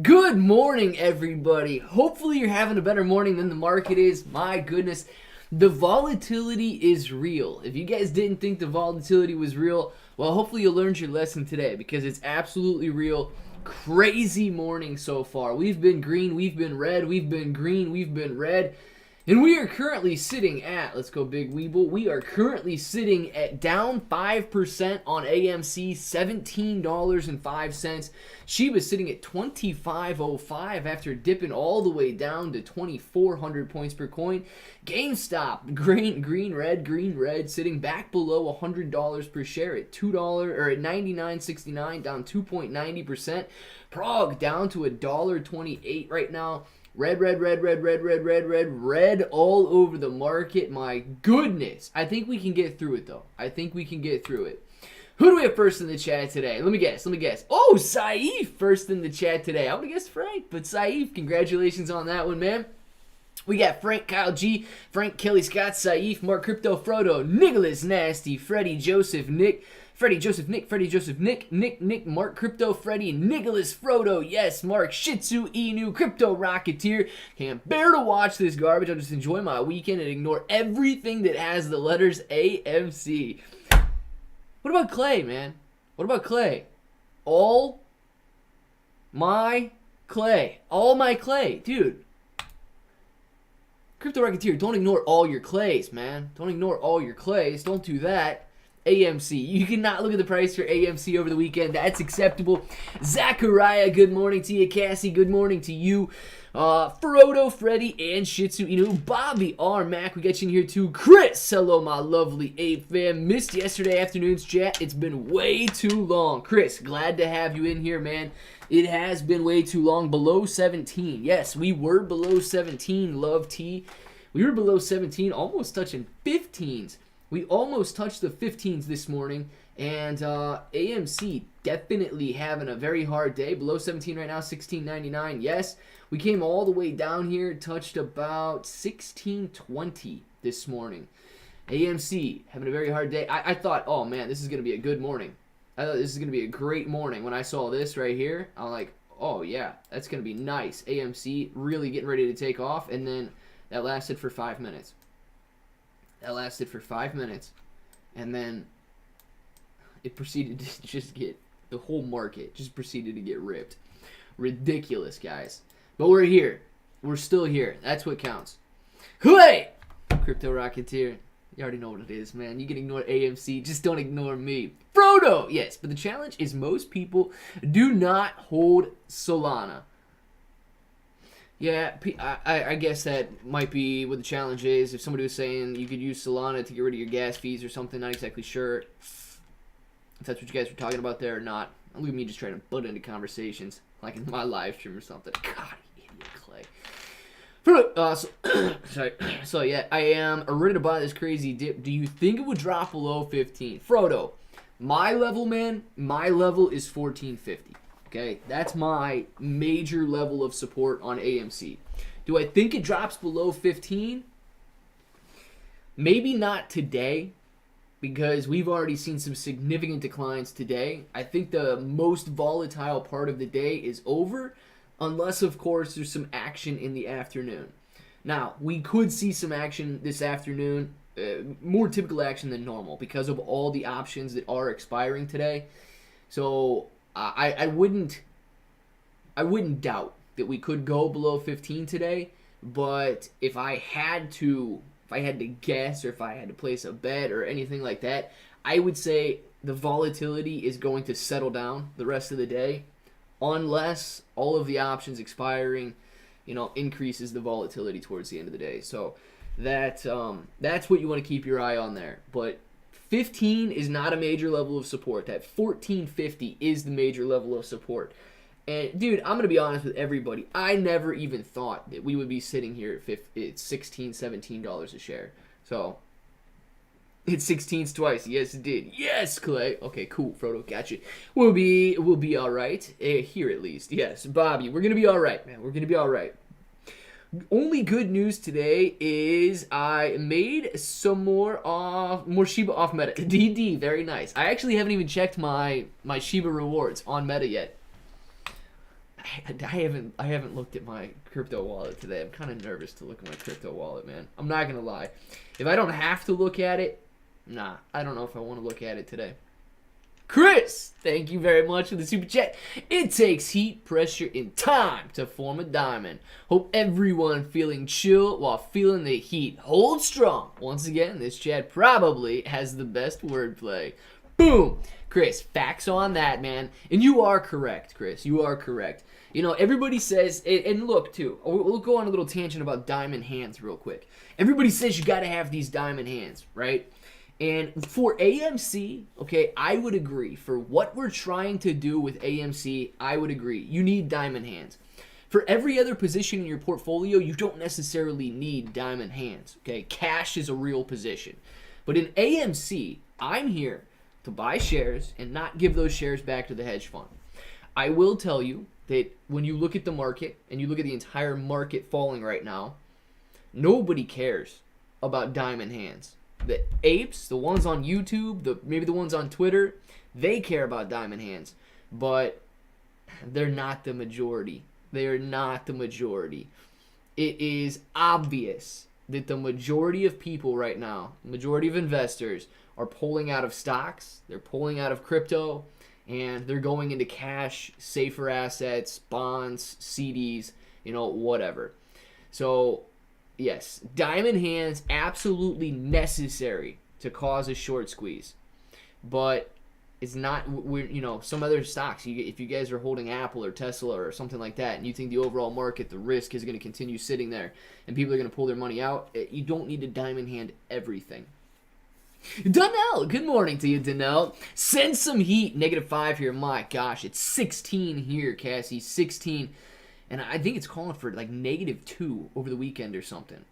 Good morning, everybody. Hopefully you're having a better morning than the market is. My goodness, the volatility is real. If you guys didn't think the volatility was real, well, hopefully you learned your lesson today because it's absolutely real. Crazy morning so far. We've been green, we've been red, we've been green, we've been red. And we are currently sitting at, let's go Big Weeble, we are currently sitting at down 5% on AMC, $17.05. Shiba is sitting at 25.05 after dipping all the way down to 2,400 points per coin. GameStop, green, red, sitting back below $100 per share at $2 or at 99.69, down 2.90%. Prog down to $1.28 right now. Red all over the market. My goodness. I think we can get through it, though. I think we can get through it. Who do we have first in the chat today? Let me guess. Oh, Saif first in the chat today. I would have guessed Frank, but Saif, congratulations on that one, man. We got Frank, Kyle G, Frank, Kelly, Scott, Saif, Mark, Crypto, Frodo, Nicholas, Nasty, Freddie, Joseph, Nick, Freddie, Joseph, Nick, Mark, Crypto, Freddie, Nicholas, Frodo, yes, Mark, Shitsu, Inu, Crypto, Rocketeer. Can't bear to watch this garbage. I'll just enjoy my weekend and ignore everything that has the letters AMC. What about Clay, man? What about Clay? All my Clay. Dude. Crypto Rocketeer, don't ignore all your Clays, man. Don't ignore all your Clays. Don't do that. AMC. You cannot look at the price for AMC over the weekend. That's acceptable. Zachariah, good morning to you. Cassie, good morning to you. Frodo, Freddy, and Shitsu Inu. Bobby R. Mac, we got you in here too. Chris, hello, my lovely Ape fam. Missed yesterday afternoon's chat. It's been way too long. Chris, glad to have you in here, man. It has been way too long. Below 17. Yes, we were below 17. Love T. We were below 17, almost touching 15s. We almost touched the 15s this morning, and AMC definitely having a very hard day. Below 17 right now, 16.99. Yes, we came all the way down here, touched about 16.20 this morning. AMC having a very hard day. I thought, oh man, this is going to be a good morning. I thought this is going to be a great morning. When I saw this right here, I'm like, oh yeah, that's going to be nice. AMC really getting ready to take off, and then that lasted for 5 minutes. And then it proceeded to just get, the whole market just proceeded to get ripped. Ridiculous, guys. But we're here. We're still here. That's what counts. Hey! Crypto Rocketeer. You already know what it is, man. You can ignore AMC. Just don't ignore me. Frodo! Yes, but the challenge is most people do not hold Solana. Yeah, I guess that might be what the challenge is. If somebody was saying you could use Solana to get rid of your gas fees or something, not exactly sure if that's what you guys were talking about there or not. Look at me just trying to butt into conversations, like in my live stream or something. God, idiot Clay. So yeah, I am ready to buy this crazy dip. Do you think it would drop below 15? Frodo, my level, man, my level is 1450. Okay, that's my major level of support on AMC. Do I think it drops below 15? Maybe not today, because we've already seen some significant declines today. I think the most volatile part of the day is over, unless, of course, there's some action in the afternoon. Now, we could see some action this afternoon, more typical action than normal, because of all the options that are expiring today. So I wouldn't doubt that we could go below 15 today, but if I had to guess, or if I had to place a bet or anything like that, I would say the volatility is going to settle down the rest of the day, unless all of the options expiring, increases the volatility towards the end of the day. So that's what you want to keep your eye on there. But 15 is not a major level of support. That 1450 is the major level of support. And, dude, I'm going to be honest with everybody. I never even thought that we would be sitting here at $16, $17 a share. So, it 16s twice. Yes, it did. Yes, Clay. Okay, cool, Frodo. Gotcha. We'll be all right. Here, at least. Yes, Bobby, we're going to be all right, man. We're going to be all right. Only good news today is I made some more Shiba off Meta. DD, very nice. I actually haven't even checked my Shiba rewards on Meta yet. I haven't looked at my crypto wallet today. I'm kind of nervous to look at my crypto wallet, man. I'm not gonna lie. If I don't have to look at it, nah, I don't know if I want to look at it today. Chris, thank you very much for the super chat. It takes heat, pressure, and time to form a diamond. Hope everyone feeling chill while feeling the heat. Hold strong. Once again, this chat probably has the best wordplay. Boom. Chris, facts on that, man. And you are correct, Chris. You are correct. You know, everybody says, and look, too, we'll go on a little tangent about diamond hands real quick. Everybody says you got to have these diamond hands, right? And for AMC, okay, I would agree. For what we're trying to do with AMC, I would agree. You need diamond hands. For every other position in your portfolio, you don't necessarily need diamond hands, okay? Cash is a real position. But in AMC, I'm here to buy shares and not give those shares back to the hedge fund. I will tell you that when you look at the market and you look at the entire market falling right now, nobody cares about diamond hands. The apes, the ones on YouTube, maybe the ones on Twitter, they care about diamond hands, but they're not the majority. They are not the majority. It is obvious that the majority of people right now, the majority of investors, are pulling out of stocks, they're pulling out of crypto, and they're going into cash, safer assets, bonds, CDs, whatever. So yes, diamond hands absolutely necessary to cause a short squeeze, but it's not. Some other stocks. If you guys are holding Apple or Tesla or something like that, and you think the overall market, the risk is going to continue sitting there, and people are going to pull their money out, you don't need to diamond hand everything. Donnell, good morning to you, Donnell. Send some heat. -5 here. My gosh, it's 16 here, Cassie. 16. And I think it's calling for like -2 over the weekend or something.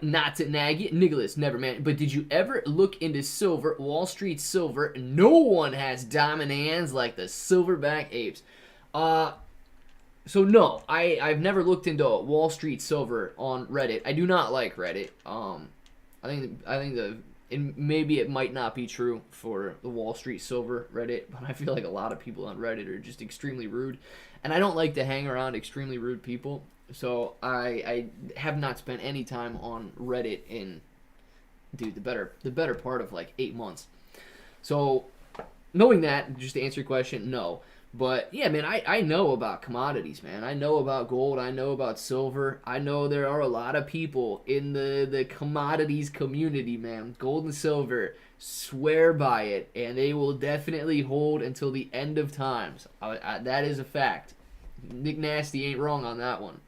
Not to nag you, Nicholas, never, man. But did you ever look into silver, Wall Street silver? No one has diamond hands like the silverback apes. So no, I've never looked into Wall Street silver on Reddit. I do not like Reddit. I think maybe it might not be true for the Wall Street silver Reddit, but I feel like a lot of people on Reddit are just extremely rude. And I don't like to hang around extremely rude people, so I have not spent any time on Reddit in, the better part of like 8 months. So, knowing that, just to answer your question, no. But, yeah, man, I know about commodities, man. I know about gold. I know about silver. I know there are a lot of people in the commodities community, man. Gold and silver, swear by it, and they will definitely hold until the end of times. That is a fact. Nick Nasty ain't wrong on that one.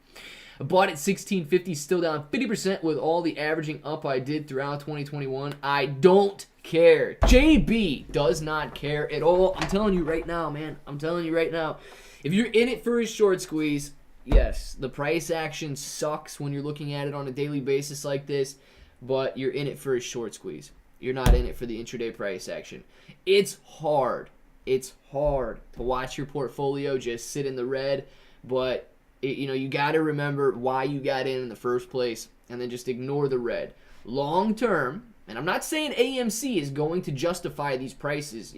I bought at 1650, still down 50% with all the averaging up I did throughout 2021. I don't care. JB does not care at all. I'm telling you right now, man. I'm telling you right now. If you're in it for a short squeeze, yes, the price action sucks when you're looking at it on a daily basis like this, but you're in it for a short squeeze. You're not in it for the intraday price action. It's hard. It's hard to watch your portfolio just sit in the red, but you got to remember why you got in the first place, and then just ignore the red. Long term, and I'm not saying AMC is going to justify these prices.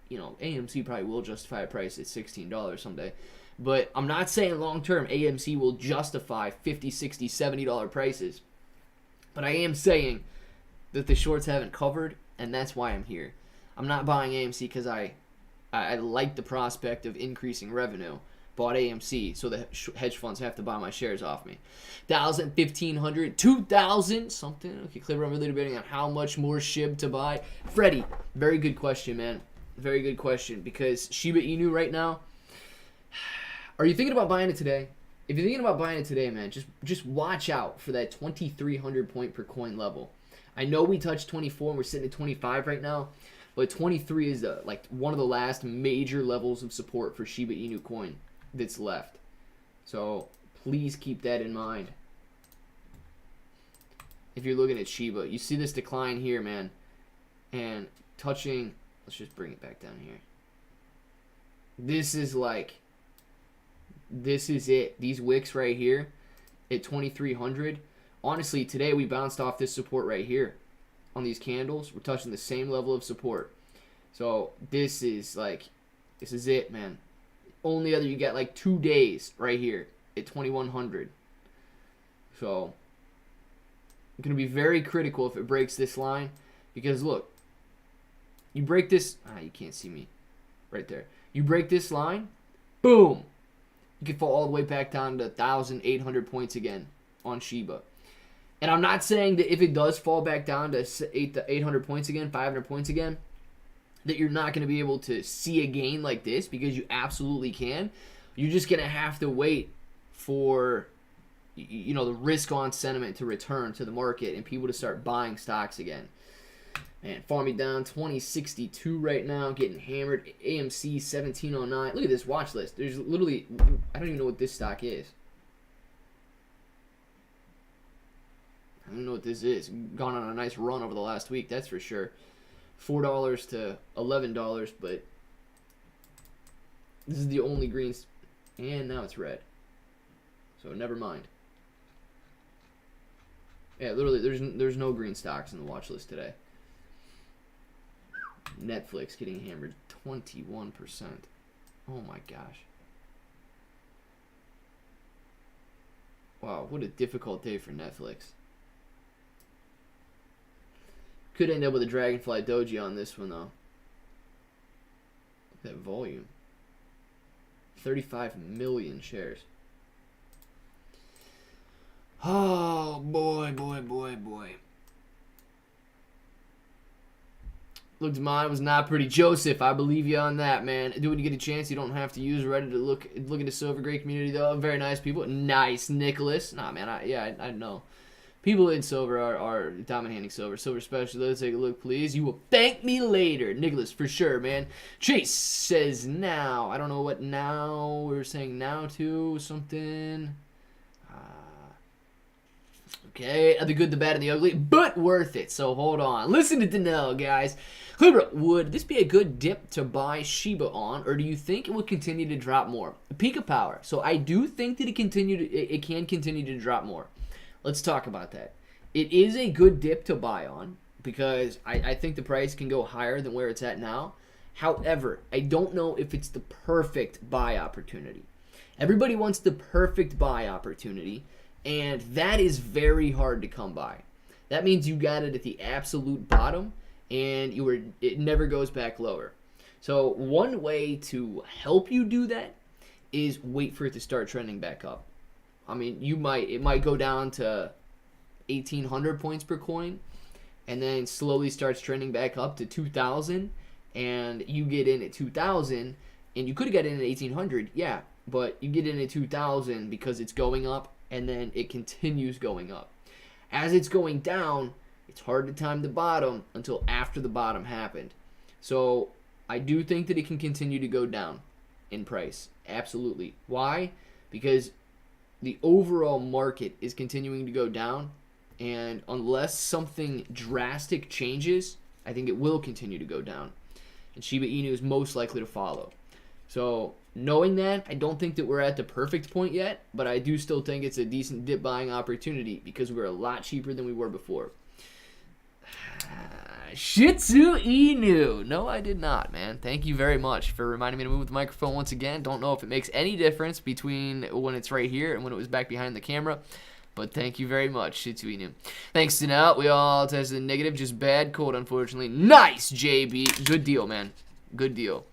AMC probably will justify a price at $16 someday, but I'm not saying long term AMC will justify $50, $60, $70 prices. But I am saying that the shorts haven't covered, and that's why I'm here. I'm not buying AMC because I like the prospect of increasing revenue. Bought AMC, so the hedge funds have to buy my shares off me. 1,000, 1,500, 2,000, something. Okay, clever. I'm really debating on how much more Shib to buy. Freddie, very good question, man. Very good question, because Shiba Inu right now, are you thinking about buying it today? If you're thinking about buying it today, man, just watch out for that 2,300 point per coin level. I know we touched 24 and we're sitting at 25 right now, but 23 is one of the last major levels of support for Shiba Inu coin that's left. So please keep that in mind. If you're looking at Shiba, you see this decline here, man, and touching, let's just bring it back down here. This is it. These wicks right here at 2,300. Honestly, today we bounced off this support right here on these candles. We're touching the same level of support. So this is it, man. Only other, you got like 2 days right here at 2100. So it's going to be very critical if it breaks this line, because look, you break this, you can't see me right there. You break this line, boom, you can fall all the way back down to 1,800 points again on Shiba. And I'm not saying that if it does fall back down to 800 points again, 500 points again, that you're not going to be able to see a gain like this, because you absolutely can. You're just going to have to wait for, you know, the risk-on sentiment to return to the market and people to start buying stocks again. Man, farming down 2062 right now, getting hammered. AMC 1709. Look at this watch list. There's literally, I don't even know what this stock is. I don't know what this is. Gone on a nice run over the last week, that's for sure. $4 to $11, but this is the only green, and now it's red. So never mind. Yeah, literally, there's no green stocks in the watch list today. Netflix getting hammered 21%. Oh my gosh. Wow, what a difficult day for Netflix. Could end up with a Dragonfly Doji on this one, though. Look at that volume. 35 million shares. Oh, boy, boy, boy, boy. Looked mine was not pretty. Joseph, I believe you on that, man. Do when you get a chance. You don't have to use Reddit to look into Silver. Great community, though. Very nice people. Nice, Nicholas. Nah, man, I know. People in Silver are dominating Silver. Silver special. Let's take a look, please. You will thank me later. Nicholas, for sure, man. Chase says now. I don't know what now. We're saying now to something. Okay, the good, the bad, and the ugly, but worth it. So hold on. Listen to Danelle, guys. Libra, would this be a good dip to buy Shiba on, or do you think it will continue to drop more? Peak of power. So I do think that it can continue to drop more. Let's talk about that. It is a good dip to buy on, because I think the price can go higher than where it's at now. However, I don't know if it's the perfect buy opportunity. Everybody wants the perfect buy opportunity, and that is very hard to come by. That means you got it at the absolute bottom, and it never goes back lower. So one way to help you do that is wait for it to start trending back up. I mean, it might go down to 1,800 points per coin, and then slowly starts trending back up to 2,000, and you get in at 2,000, and you could have got in at 1,800, yeah, but you get in at 2,000 because it's going up, and then it continues going up. As it's going down, it's hard to time the bottom until after the bottom happened. So I do think that it can continue to go down in price. Absolutely. Why? Because the overall market is continuing to go down, and unless something drastic changes, I think it will continue to go down. And Shiba Inu is most likely to follow. So knowing that, I don't think that we're at the perfect point yet, but I do still think it's a decent dip buying opportunity because we're a lot cheaper than we were before. Shitsu Inu. No, I did not, man. Thank you very much for reminding me to move the microphone once again. Don't know if it makes any difference between when it's right here and when it was back behind the camera, but thank you very much, Shitsu Inu. Thanks, Sundial. We all tested negative, just bad cold, unfortunately. Nice, JB. Good deal, man. Good deal.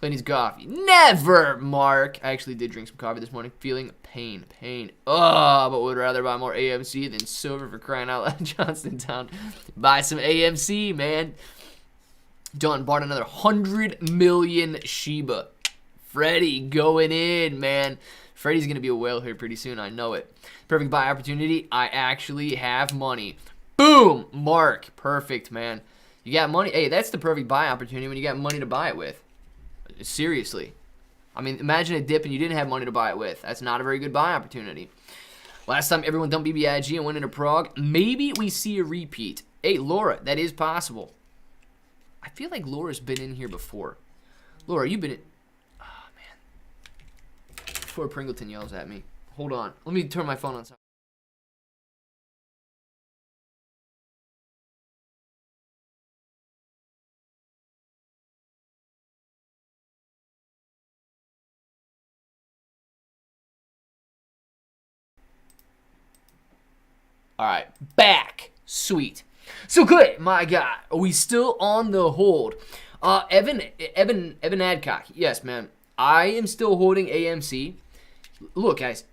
Lenny's coffee. Never, Mark. I actually did drink some coffee this morning. Feeling pain. Oh, but would rather buy more AMC than silver, for crying out loud. Johnstown. Buy some AMC, man. Done. Bought another 100 million Shiba. Freddie going in, man. Freddie's going to be a whale here pretty soon. I know it. Perfect buy opportunity. I actually have money. Boom. Mark. Perfect, man. You got money. Hey, that's the perfect buy opportunity when you got money to buy it with. Seriously. I mean, imagine a dip and you didn't have money to buy it with. That's not a very good buy opportunity. Last time everyone dumped BBIG and went into Prague. Maybe we see a repeat. Hey, Laura, that is possible. I feel like Laura's been in here before. Laura, you've been in... Oh, man. Before Pringleton yells at me. Hold on. Let me turn my phone on. All right, back. Sweet. So good, my God. Are we still on the hold? Evan Adcock. Yes, man. I am still holding AMC. Look, guys.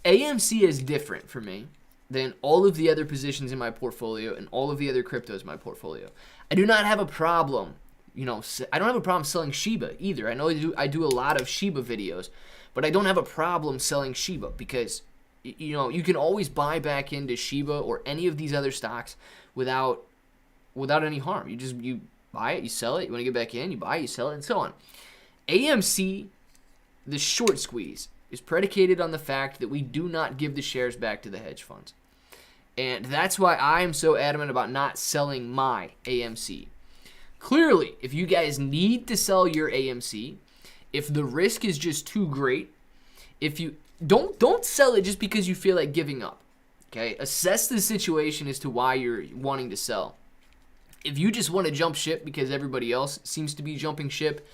AMC is different for me than all of the other positions in my portfolio and all of the other cryptos in my portfolio. I do not have a problem, I don't have a problem selling Shiba either. I know I do a lot of Shiba videos, but I don't have a problem selling Shiba because, you can always buy back into Shiba or any of these other stocks without any harm. You buy it, you sell it, you want to get back in, you buy it, you sell it, and so on. AMC, the short squeeze, is predicated on the fact that we do not give the shares back to the hedge funds. And that's why I am so adamant about not selling my AMC. Clearly, if you guys need to sell your AMC, if the risk is just too great, if you don't sell it just because you feel like giving up. Okay? Assess the situation as to why you're wanting to sell. If you just want to jump ship because everybody else seems to be jumping ship,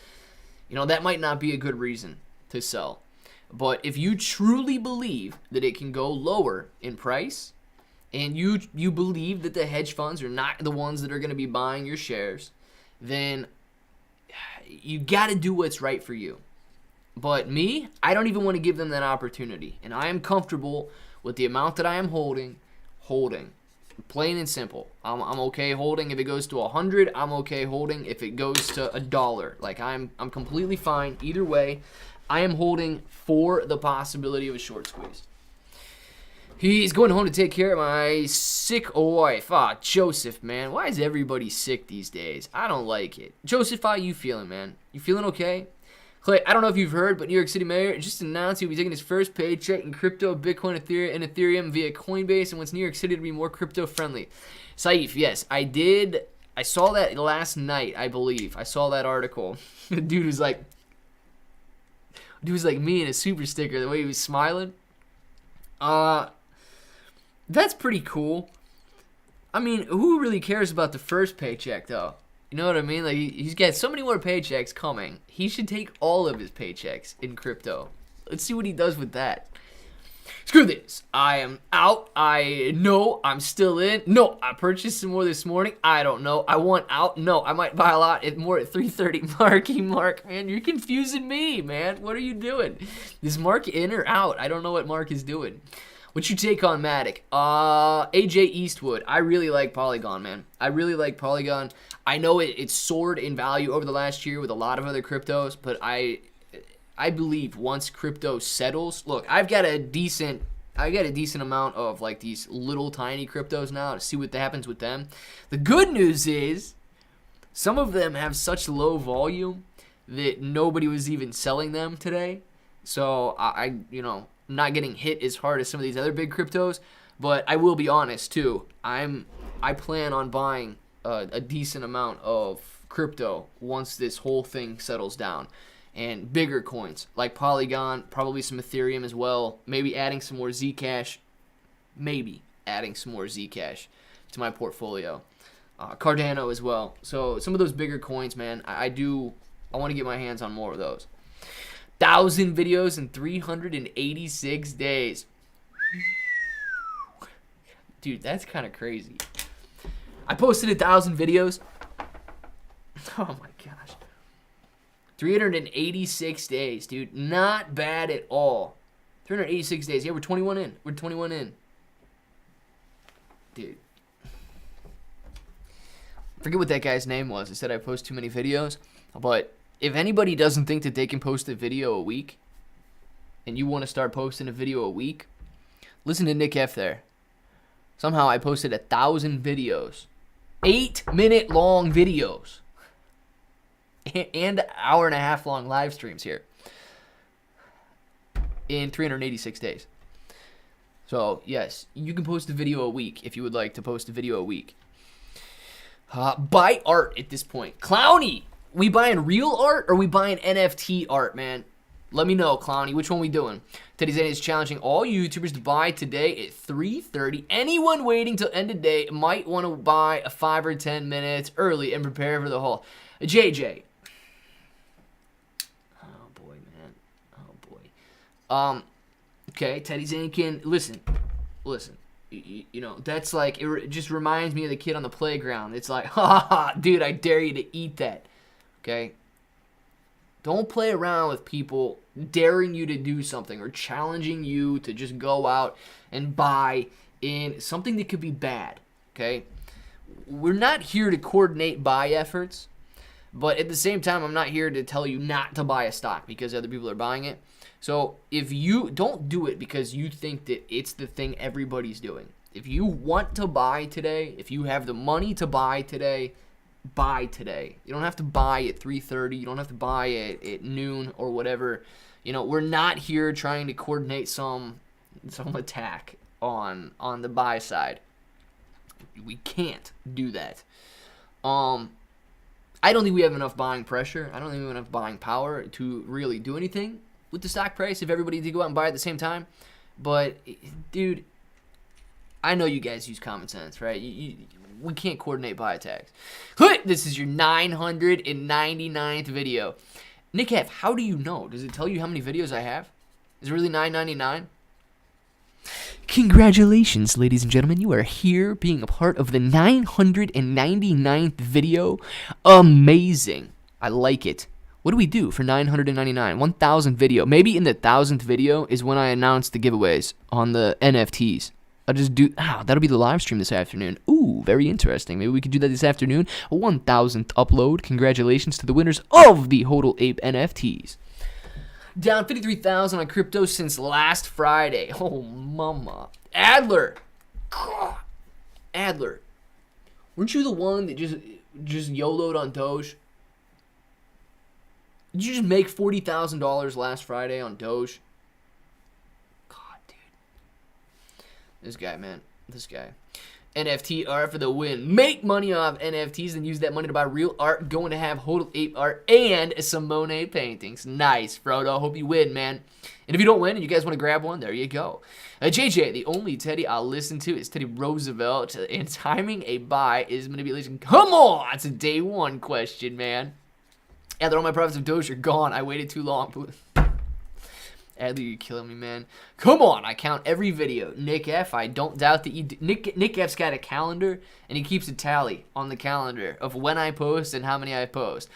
that might not be a good reason to sell. But if you truly believe that it can go lower in price, and you believe that the hedge funds are not the ones that are going to be buying your shares, then you got to do what's right for you. But me, I don't even want to give them that opportunity. And I am comfortable with the amount that I am holding. Plain and simple. I'm okay holding if it goes to 100. I'm okay holding if it goes to $1. Like I'm completely fine either way. I am holding for the possibility of a short squeeze. He's going home to take care of my sick wife. Joseph, man. Why is everybody sick these days? I don't like it. Joseph, how you feeling, man? You feeling okay? Clay, I don't know if you've heard, but New York City Mayor just announced he'll be taking his first paycheck in crypto, Bitcoin, Ethereum via Coinbase, and wants New York City to be more crypto-friendly. Saif, yes, I did. I saw that last night, I believe. I saw that article. The dude was like me in a super sticker, the way he was smiling. That's pretty cool. I mean, who really cares about the first paycheck, though? You know what I mean? Like, he's got so many more paychecks coming. He should take all of his paychecks in crypto. Let's see what he does with that. Screw this. I am out. No, I'm still in. No, I purchased some more this morning. I don't know. I want out. No, I might buy a lot more at 330. Mark, man, you're confusing me, man. What are you doing? Is Mark in or out? I don't know what Mark is doing. What's your take on Matic? AJ Eastwood. I really like Polygon, man. I really like Polygon. I know it soared in value over the last year with a lot of other cryptos, but I believe once crypto settles, look, I've got a decent amount of like these little tiny cryptos now to see what happens with them. The good news is some of them have such low volume that nobody was even selling them today. So I'm not getting hit as hard as some of these other big cryptos, but I will be honest too. I plan on buying a decent amount of crypto once this whole thing settles down. And bigger coins like Polygon, probably some Ethereum as well. Maybe adding some more Zcash. To my portfolio. Cardano as well. So some of those bigger coins, man, I want to get my hands on more of those. 1,000 videos in 386 days. Dude, that's kind of crazy. I posted 1,000 videos. Oh my gosh. 386 days, dude. Not bad at all. 386 days. Yeah, we're 21 in. Dude. Forget what that guy's name was. I said I post too many videos. But if anybody doesn't think that they can post a video a week, and you want to start posting a video a week, listen to Nick F there. Somehow I posted 1,000 videos. 8-minute long videos. And hour-and-a-half long live streams here in 386 days. So, yes, you can post a video a week if you would like to post a video a week. Buy art at this point. Clowny, we buying real art or we buying NFT art, man? Let me know, Clowny. Which one we doing? Teddy Zane is challenging all YouTubers to buy today at 3:30. Anyone waiting till end of day might want to buy a 5 or 10 minutes early and prepare for the haul. JJ. Okay, Teddy Zane can listen. You know, that's like, it just reminds me of the kid on the playground. It's like, ha ha, dude, I dare you to eat that. Okay? Don't play around with people daring you to do something or challenging you to just go out and buy in something that could be bad. Okay? We're not here to coordinate buy efforts, but at the same time, I'm not here to tell you not to buy a stock because other people are buying it. So if you don't do it because you think that it's the thing everybody's doing. If you want to buy today, if you have the money to buy today, buy today. You don't have to buy at 3:30. You don't have to buy at noon or whatever. You know, we're not here trying to coordinate some attack on the buy side. We can't do that. I don't think we have enough buying pressure. I don't think we have enough buying power to really do anything with the stock price if everybody did go out and buy at the same time. But, dude, I know you guys use common sense, right? We can't coordinate buy attacks. This is your 999th video. Nick F, how do you know? Does it tell you how many videos I have? Is it really 999? Congratulations, ladies and gentlemen. You are here being a part of the 999th video. Amazing. I like it. What do we do for 999? 1,000th video. Maybe in the 1,000th video is when I announce the giveaways on the NFTs. I'll just do, that'll be the live stream this afternoon. Ooh, very interesting. Maybe we could do that this afternoon. A 1,000th upload. Congratulations to the winners of the Hodl Ape NFTs. Down 53,000 on crypto since last Friday. Oh, mama. Adler. Adler. Weren't you the one that just YOLO'd on Doge? Did you just make $40,000 last Friday on Doge? God, dude. This guy, man. This guy. NFT art for the win. Make money off NFTs and use that money to buy real art. Going to have Hodl Ape art and some Monet paintings. Nice, Frodo. Hope you win, man. And if you don't win and you guys want to grab one, there you go. JJ, the only Teddy I'll listen to is Teddy Roosevelt. And timing a buy is manipulation. Come on! It's a day one question, man. Yeah, all my profits of Doge are gone. I waited too long. Adley, you're killing me, man. Come on, I count every video. Nick F, I don't doubt that you do. Nick F's got a calendar, and he keeps a tally on the calendar of when I post and how many I post.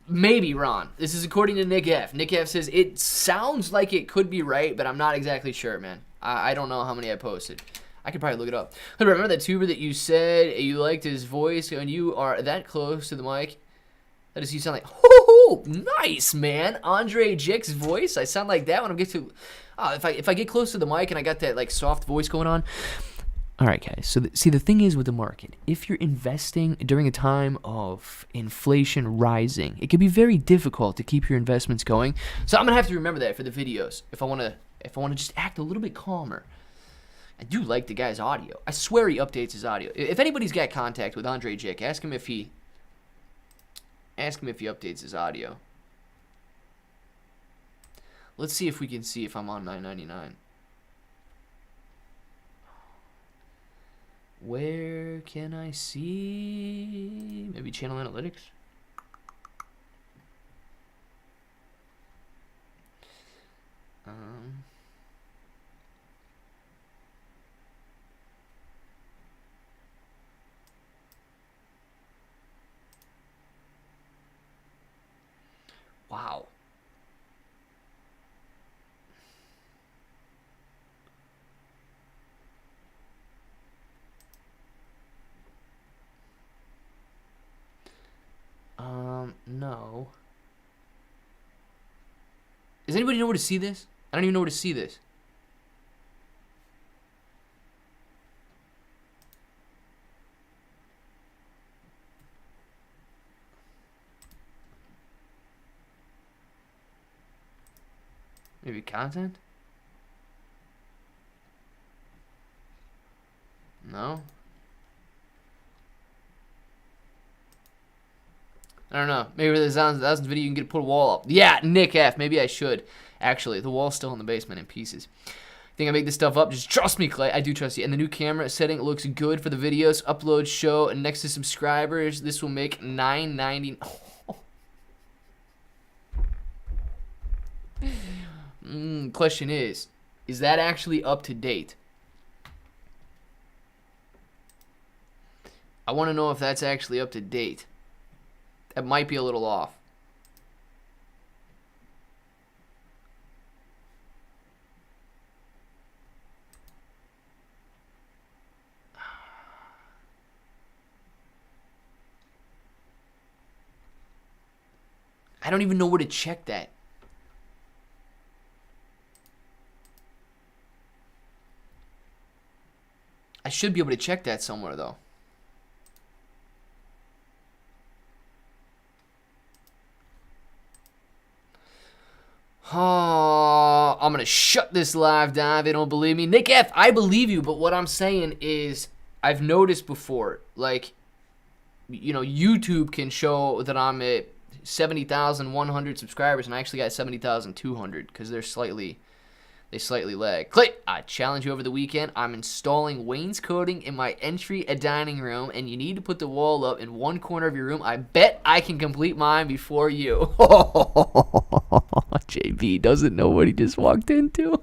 Maybe, Ron. This is according to Nick F. Nick F says, it sounds like it could be right, but I'm not exactly sure, man. I don't know how many I posted. I could probably look it up. But remember that tuber that you said you liked his voice, and you are that close to the mic? That does you sound like, oh, nice, man. Andre Jick's voice. I sound like that when I get to, if I get close to the mic and I got that like soft voice going on. All right, guys. So see, the thing is with the market, if you're investing during a time of inflation rising, it can be very difficult to keep your investments going. So I'm gonna have to remember that for the videos if I wanna just act a little bit calmer. I do like the guy's audio. I swear he updates his audio. If anybody's got contact with Andre Jick, ask him if he updates his audio. Let's see if we can see if I'm on 999. Where can I see? Maybe channel analytics? Wow. No. Does anybody know where to see this? I don't even know where to see this. Maybe content? No? I don't know. Maybe the thousands video you can get to put a wall up. Yeah, Nick F. Maybe I should. Actually, the wall's still in the basement in pieces. Think I make this stuff up? Just trust me, Clay. I do trust you. And the new camera setting looks good for the videos. Upload show and next to subscribers. This will make $9.90. Question is that actually up to date? I want to know if that's actually up to date. That might be a little off. I don't even know where to check that. I should be able to check that somewhere, though. Oh, I'm going to shut this live down if they don't believe me. Nick F., I believe you, but what I'm saying is I've noticed before, like, you know, YouTube can show that I'm at 70,100 subscribers, and I actually got 70,200 because they slightly lag. Click! I challenge you over the weekend. I'm installing wainscoting in my entry a dining room, and you need to put the wall up in one corner of your room. I bet I can complete mine before you. JB doesn't know what he just walked into.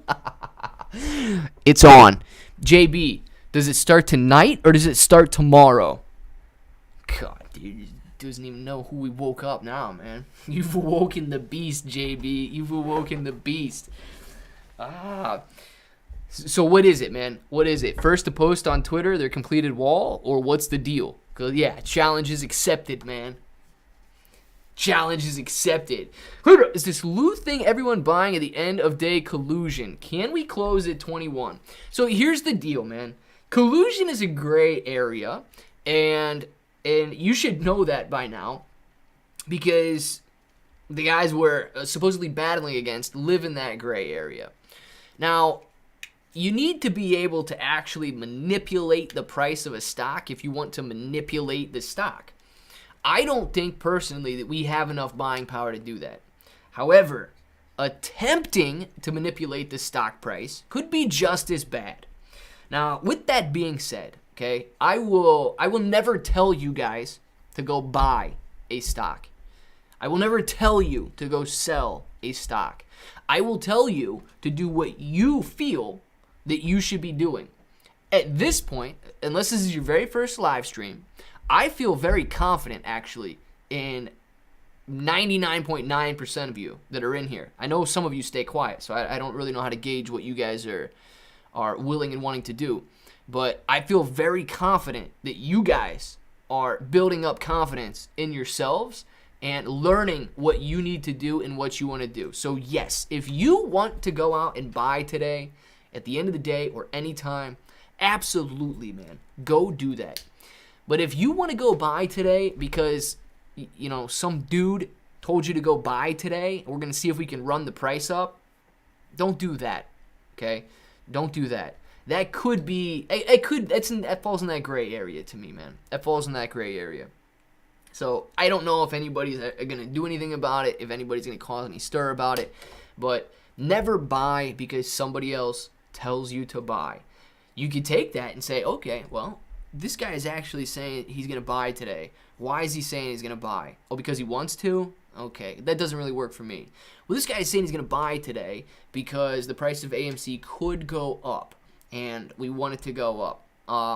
It's on. JB, does it start tonight or does it start tomorrow? God, dude. Doesn't even know who we woke up now, man. You've awoken the beast, JB. You've awoken the beast. So what is it, man? What is it? First to post on Twitter their completed wall, or what's the deal? Cause yeah, challenge is accepted, man. Challenge is accepted. Is this loot thing everyone buying at the end of day collusion? Can we close at 21? So here's the deal, man. Collusion is a gray area, and you should know that by now, because the guys we're supposedly battling against live in that gray area. Now, you need to be able to actually manipulate the price of a stock if you want to manipulate the stock. I don't think personally that we have enough buying power to do that. However, attempting to manipulate the stock price could be just as bad. Now, with that being said, okay, I will never tell you guys to go buy a stock. I will never tell you to go sell a stock. I will tell you to do what you feel that you should be doing. At this point, unless this is your very first live stream, I feel very confident actually in 99.9% of you that are in here. I know some of you stay quiet, so I don't really know how to gauge what you guys are willing and wanting to do. But I feel very confident that you guys are building up confidence in yourselves and learning what you need to do and what you want to do. So yes, if you want to go out and buy today, at the end of the day or anytime, absolutely, man, go do that. But if you want to go buy today because, you know, some dude told you to go buy today, we're going to see if we can run the price up, don't do that, okay? Don't do that. That could be, that falls in that gray area to me, man. That falls in that gray area. So I don't know if anybody's going to do anything about it, if anybody's going to cause any stir about it, but never buy because somebody else tells you to buy. You could take that and say, okay, well, this guy is actually saying he's going to buy today. Why is he saying he's going to buy? Oh, because he wants to? Okay, that doesn't really work for me. Well, this guy is saying he's going to buy today because the price of AMC could go up, and we want it to go up.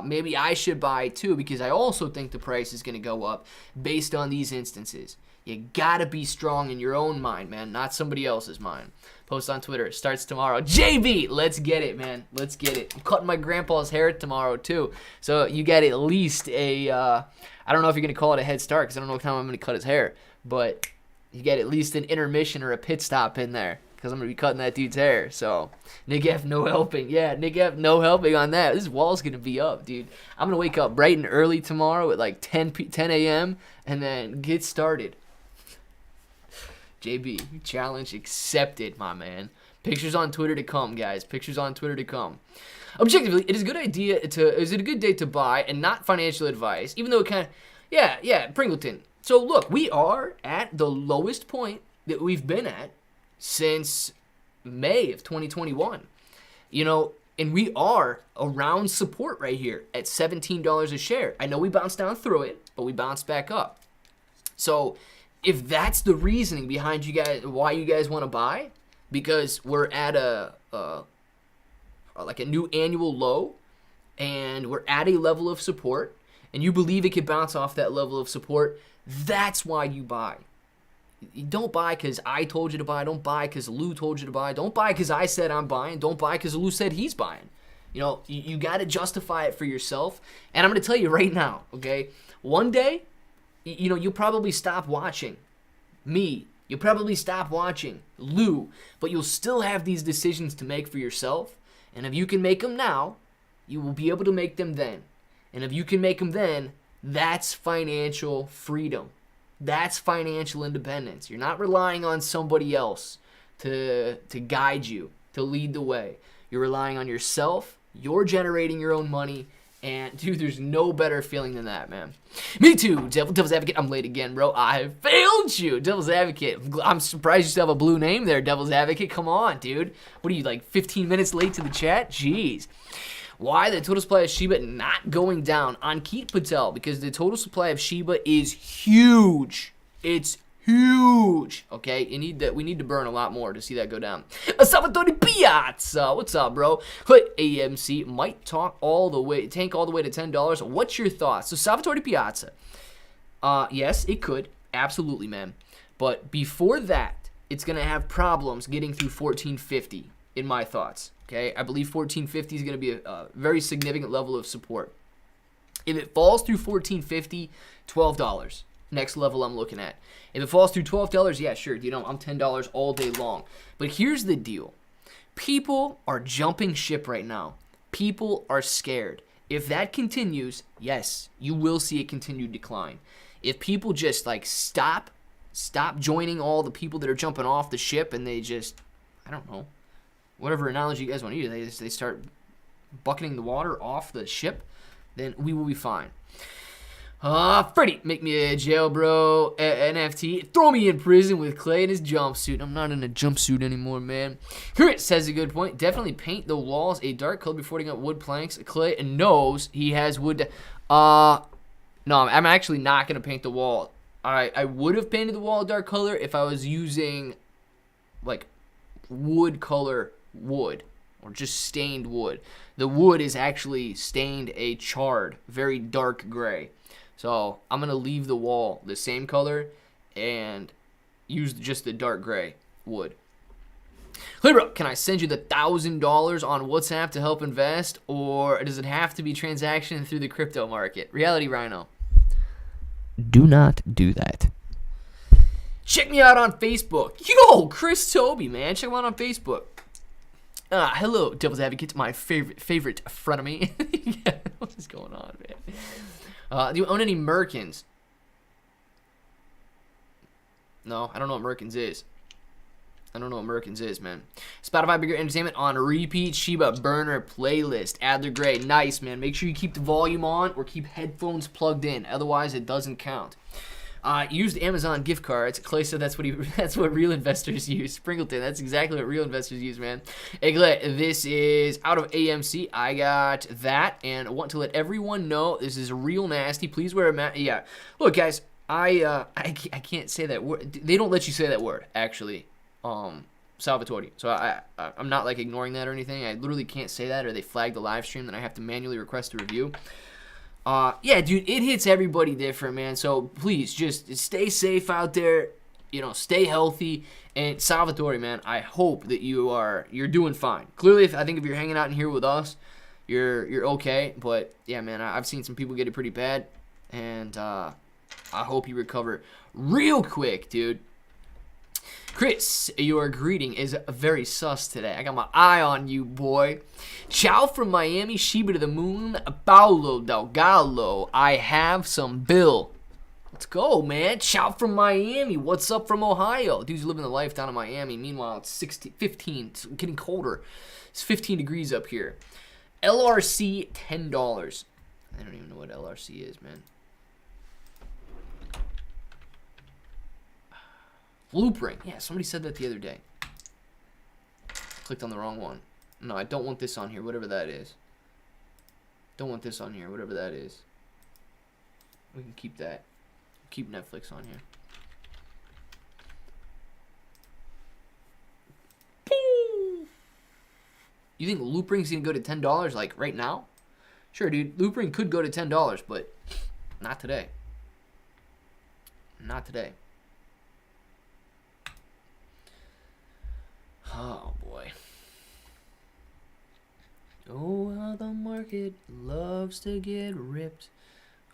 Maybe I should buy too because I also think the price is going to go up based on these instances. You got to be strong in your own mind, man, not somebody else's mind. Post on Twitter. It starts tomorrow. JB, let's get it, man. Let's get it. I'm cutting my grandpa's hair tomorrow, too. So you get at least a, I don't know if you're going to call it a head start because I don't know what time I'm going to cut his hair. But you get at least an intermission or a pit stop in there because I'm going to be cutting that dude's hair. So Nick F, no helping. Yeah, Nick F, no helping on that. This wall's going to be up, dude. I'm going to wake up bright and early tomorrow at like 10 a.m. and then get started. JB, challenge accepted, my man. Pictures on Twitter to come, guys. Pictures on Twitter to come. Objectively, it is a good is it a good day to buy and not financial advice, even though it kind of, yeah, Pringleton. So look, we are at the lowest point that we've been at since May of 2021. You know, and we are around support right here at $17 a share. I know we bounced down through it, but we bounced back up. So if that's the reasoning behind you guys, why you guys want to buy, because we're at a new annual low, and we're at a level of support, and you believe it could bounce off that level of support, that's why you buy. You don't buy because I told you to buy. Don't buy because Lou told you to buy. Don't buy because I said I'm buying. Don't buy because Lou said he's buying. You know, you got to justify it for yourself. And I'm going to tell you right now, okay? One day, you know, you'll probably stop watching me. You'll probably stop watching Lou. But you'll still have these decisions to make for yourself. And if you can make them now, you will be able to make them then. And if you can make them then, that's financial freedom. That's financial independence. You're not relying on somebody else to guide you, to lead the way. You're relying on yourself. You're generating your own money. And, dude, there's no better feeling than that, man. Me too, Devil's Advocate. I'm late again, bro. I failed you, Devil's Advocate. I'm surprised you still have a blue name there, Devil's Advocate. Come on, dude. What are you, like 15 minutes late to the chat? Jeez. Why the total supply of Shiba not going down? On Keet Patel, because the total supply of Shiba is huge. It's huge. Okay, we need to burn a lot more to see that go down. Salvatore Piazza, what's up, bro? But AMC might tank all the way to $10. What's your thoughts? So Salvatore Piazza, yes, it could, absolutely, man. But before that, it's gonna have problems getting through 1450. In my thoughts. Okay, I believe 1450 is going to be a very significant level of support. If it falls through 1450, $12. Next level I'm looking at. If it falls through $12, yeah, sure, you know, I'm $10 all day long. But here's the deal. People are jumping ship right now. People are scared. If that continues, yes, you will see a continued decline. If people just like stop joining all the people that are jumping off the ship and they just, I don't know, whatever analogy you guys want to use, they start bucketing the water off the ship, then we will be fine. Freddie, make me a jail, bro. NFT, throw me in prison with Clay in his jumpsuit. I'm not in a jumpsuit anymore, man. Chris says a good point. Definitely paint the walls a dark color before putting up wood planks. Clay knows he has wood. No, I'm actually not going to paint the wall. I would have painted the wall a dark color if I was using, like, wood color wood or just stained wood. The wood is actually stained a charred, very dark gray. So I'm going to leave the wall the same color and use just the dark gray wood. Hey bro, can I send you the $1,000 on WhatsApp to help invest, or does it have to be transaction through the crypto market? Reality Rhino. Do not do that. Check me out on Facebook. Yo, Chris Toby, man. Check him out on Facebook. Hello, Devil's Advocate, my favorite frenemy. Yeah, what is going on, man? Do you own any Merkins? No, I don't know what Merkins is. Man. Spotify Bigger Entertainment on repeat. Shiba Burner playlist. Adler Gray. Nice, man. Make sure you keep the volume on or keep headphones plugged in. Otherwise, it doesn't count. Used Amazon gift cards. Clay said that's what real investors use. Springleton, that's exactly what real investors use, man. Hey, Clay, this is out of AMC. I got that, and I want to let everyone know this is real nasty. Please wear a mask. Yeah. Look, guys, I can't say that word. They don't let you say that word, actually. Salvatore. So I'm not like ignoring that or anything. I literally can't say that, or they flag the live stream, then I have to manually request a review. Yeah, dude, it hits everybody different, man. So please just stay safe out there. You know, stay healthy. And Salvatore, man, I hope that you're doing fine. Clearly, I think if you're hanging out in here with us, you're okay. But yeah, man, I've seen some people get it pretty bad, and I hope you recover real quick, dude. Chris, your greeting is very sus today. I got my eye on you, boy. Ciao from Miami, Shiba to the moon, Paulo Delgado. I have some bill. Let's go, man. Ciao from Miami. What's up from Ohio? Dude's living the life down in Miami. Meanwhile, it's 15. It's getting colder. It's 15 degrees up here. LRC, $10. I don't even know what LRC is, man. Blueprint. Yeah, somebody said that the other day. Clicked on the wrong one. No, I don't want this on here, whatever that is. Don't want this on here, whatever that is. We can keep that. Keep Netflix on here. You think Loopring's gonna go to $10 like right now? Sure, dude. Loopring could go to $10, but Not today. Not today. Oh, boy. Oh, how the market loves to get ripped.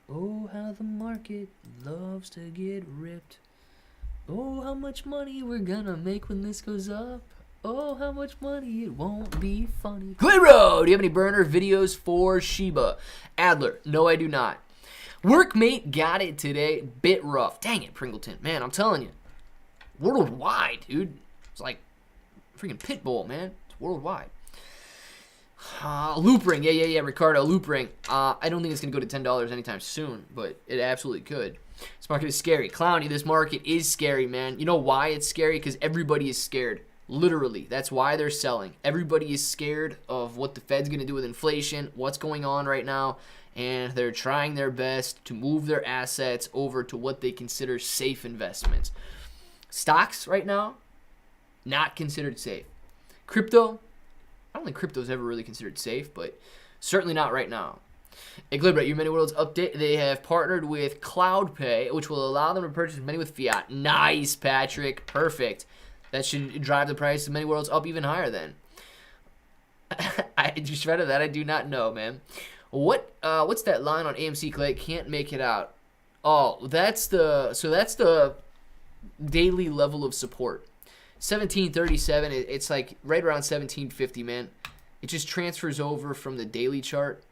Oh, how the market loves to get ripped. Oh, how much money we're gonna make when this goes up. Oh, how much money, it won't be funny. Clearo, do you have any burner videos for Shiba? Adler, no, I do not. Workmate got it today. Bit rough. Dang it, Pringleton. Man, I'm telling you. Worldwide, dude. It's like freaking Pitbull, man. It's worldwide. Loop ring. Yeah, Ricardo, loop ring. I don't think it's going to go to $10 anytime soon, but it absolutely could. This market is scary. Clowny, this market is scary, man. You know why it's scary? Because everybody is scared. Literally. That's why they're selling. Everybody is scared of what the Fed's going to do with inflation, what's going on right now, and they're trying their best to move their assets over to what they consider safe investments. Stocks right now, not considered safe. Crypto, I don't think crypto's ever really considered safe, but certainly not right now. Equilibrate, your Many Worlds update. They have partnered with CloudPay, which will allow them to purchase money with fiat. Nice, Patrick. Perfect. That should drive the price of Many Worlds up even higher then. I just read that. I do not know, man. What's that line on AMC, Clay? Can't make it out. Oh, that's the daily level of support. 1737, it's like right around 1750, man. It just transfers over from the daily chart.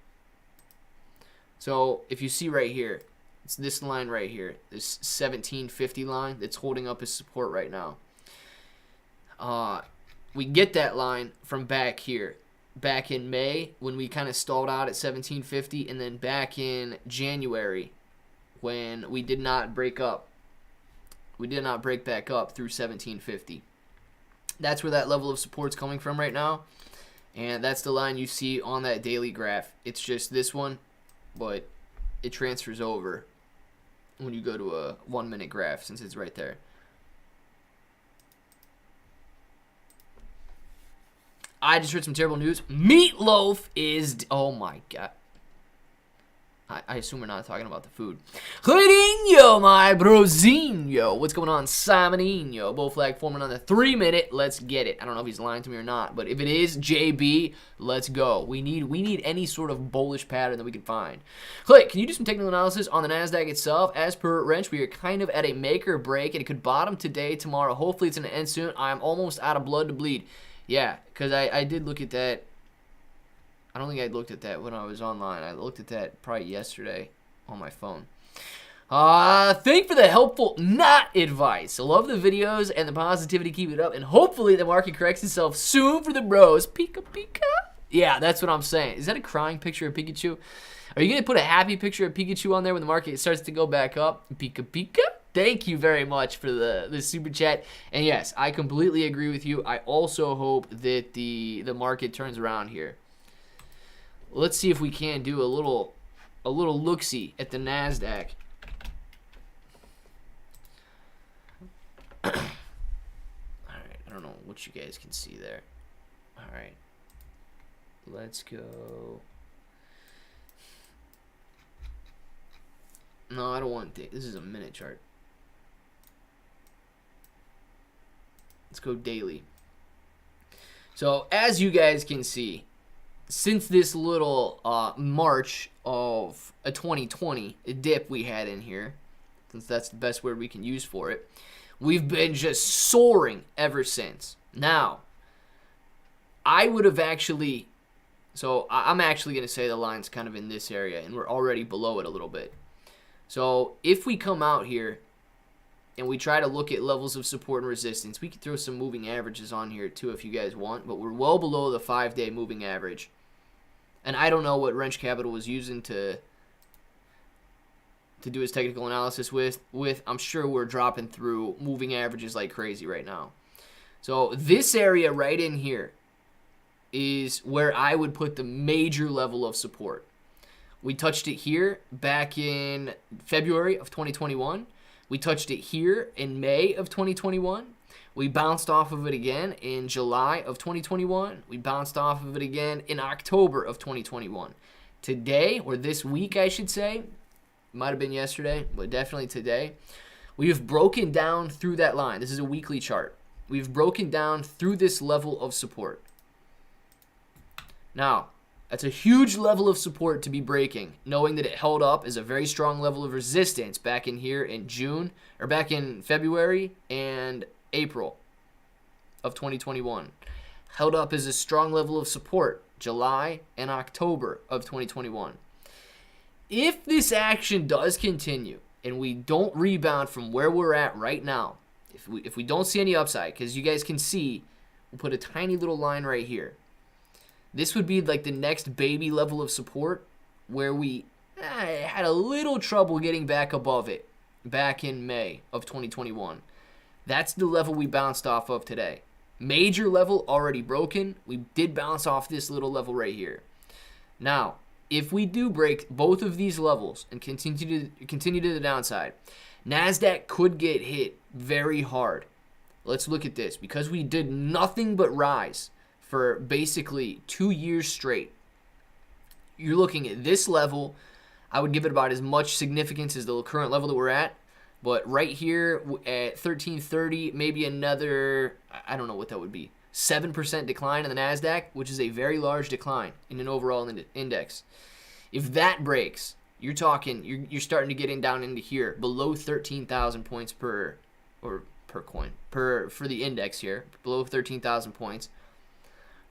So if you see right here, it's this line right here, this 1750 line that's holding up as support right now. We get that line from back here, back in May when we kind of stalled out at 1750, and then back in January when we did not break up. We did not break back up through 1750. That's where that level of support's coming from right now. And that's the line you see on that daily graph. It's just this one, but it transfers over when you go to a 1 minute graph since it's right there. I just heard some terrible news. Meatloaf is... Oh my god. I assume we're not talking about the food. Claudinho, my brozinho. What's going on, Simoninho? Bull flag forming on the 3 minute. Let's get it. I don't know if he's lying to me or not, but if it is JB, let's go. We need any sort of bullish pattern that we can find. Clay, can you do some technical analysis on the Nasdaq itself? As per Wrench, we are kind of at a make or break, and it could bottom today, tomorrow. Hopefully it's going to end soon. I'm almost out of blood to bleed. Yeah, because I did look at that. I don't think I looked at that when I was online. I looked at that probably yesterday on my phone. Thank for the helpful not advice. I love the videos and the positivity. Keep it up. And hopefully the market corrects itself soon for the bros. Pika Pika. Yeah, that's what I'm saying. Is that a crying picture of Pikachu? Are you going to put a happy picture of Pikachu on there when the market starts to go back up? Pika Pika. Thank you very much for the super chat. And yes, I completely agree with you. I also hope that the market turns around here. Let's see if we can do a little look-see at the Nasdaq. All right, I don't know what you guys can see there. All right, let's go. No, I don't want this. This is a minute chart. Let's go daily. So as you guys can see, since this little March of a 2020 dip we had in here, since that's the best word we can use for it, we've been just soaring ever since. Now, I would have actually, so I'm actually going to say the line's kind of in this area, and we're already below it a little bit. So if we come out here and we try to look at levels of support and resistance, we could throw some moving averages on here too if you guys want, but we're well below the 5-day moving average. And I don't know what Wrench Capital was using to do his technical analysis with. I'm sure we're dropping through moving averages like crazy right now. So this area right in here is where I would put the major level of support. We touched it here back in February of 2021. We touched it here in May of 2021. We bounced off of it again in July of 2021. We bounced off of it again in October of 2021. Today, or this week I should say, Might have been yesterday, but definitely today. We have broken down through that line. This is a weekly chart. We've broken down through this level of support. Now, that's a huge level of support to be breaking, knowing that it held up as a very strong level of resistance back in here in June, or back in February and April of 2021. Held up as a strong level of support July and October of 2021. If this action does continue and we don't rebound from where we're at right now, if we don't see any upside, because you guys can see, we'll put a tiny little line right here. This would be like the next baby level of support where we had a little trouble getting back above it back in May of 2021. That's the level we bounced off of today. Major level already broken. We did bounce off this little level right here. Now, if we do break both of these levels and continue to the downside, Nasdaq could get hit very hard. Let's look at this. Because we did nothing but rise for basically 2 years straight, you're looking at this level. I would give it about as much significance as the current level that we're at. But right here at 1330, maybe another, I don't know what that would be, 7% decline in the Nasdaq, which is a very large decline in an overall index. If that breaks, you're talking, you're starting to get down into here, below 13,000 points per coin, for the index here, below 13,000 points.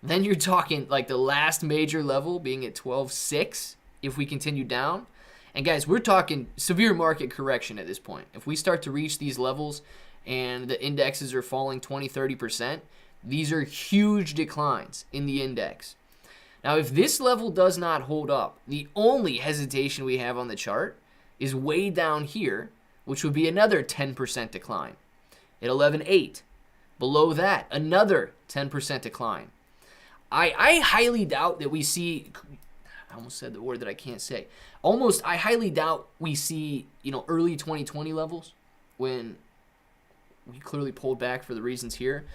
Then you're talking like the last major level being at 12.6 if we continue down. And guys, we're talking severe market correction at this point. If we start to reach these levels and the indexes are falling 20-30%, these are huge declines in the index. Now, if this level does not hold up, the only hesitation we have on the chart is way down here, which would be another 10% decline at 11.8. Below that, another 10% decline. I highly doubt that we see, I almost said the word that I can't say. I highly doubt we see, early 2020 levels when we clearly pulled back for the reasons here.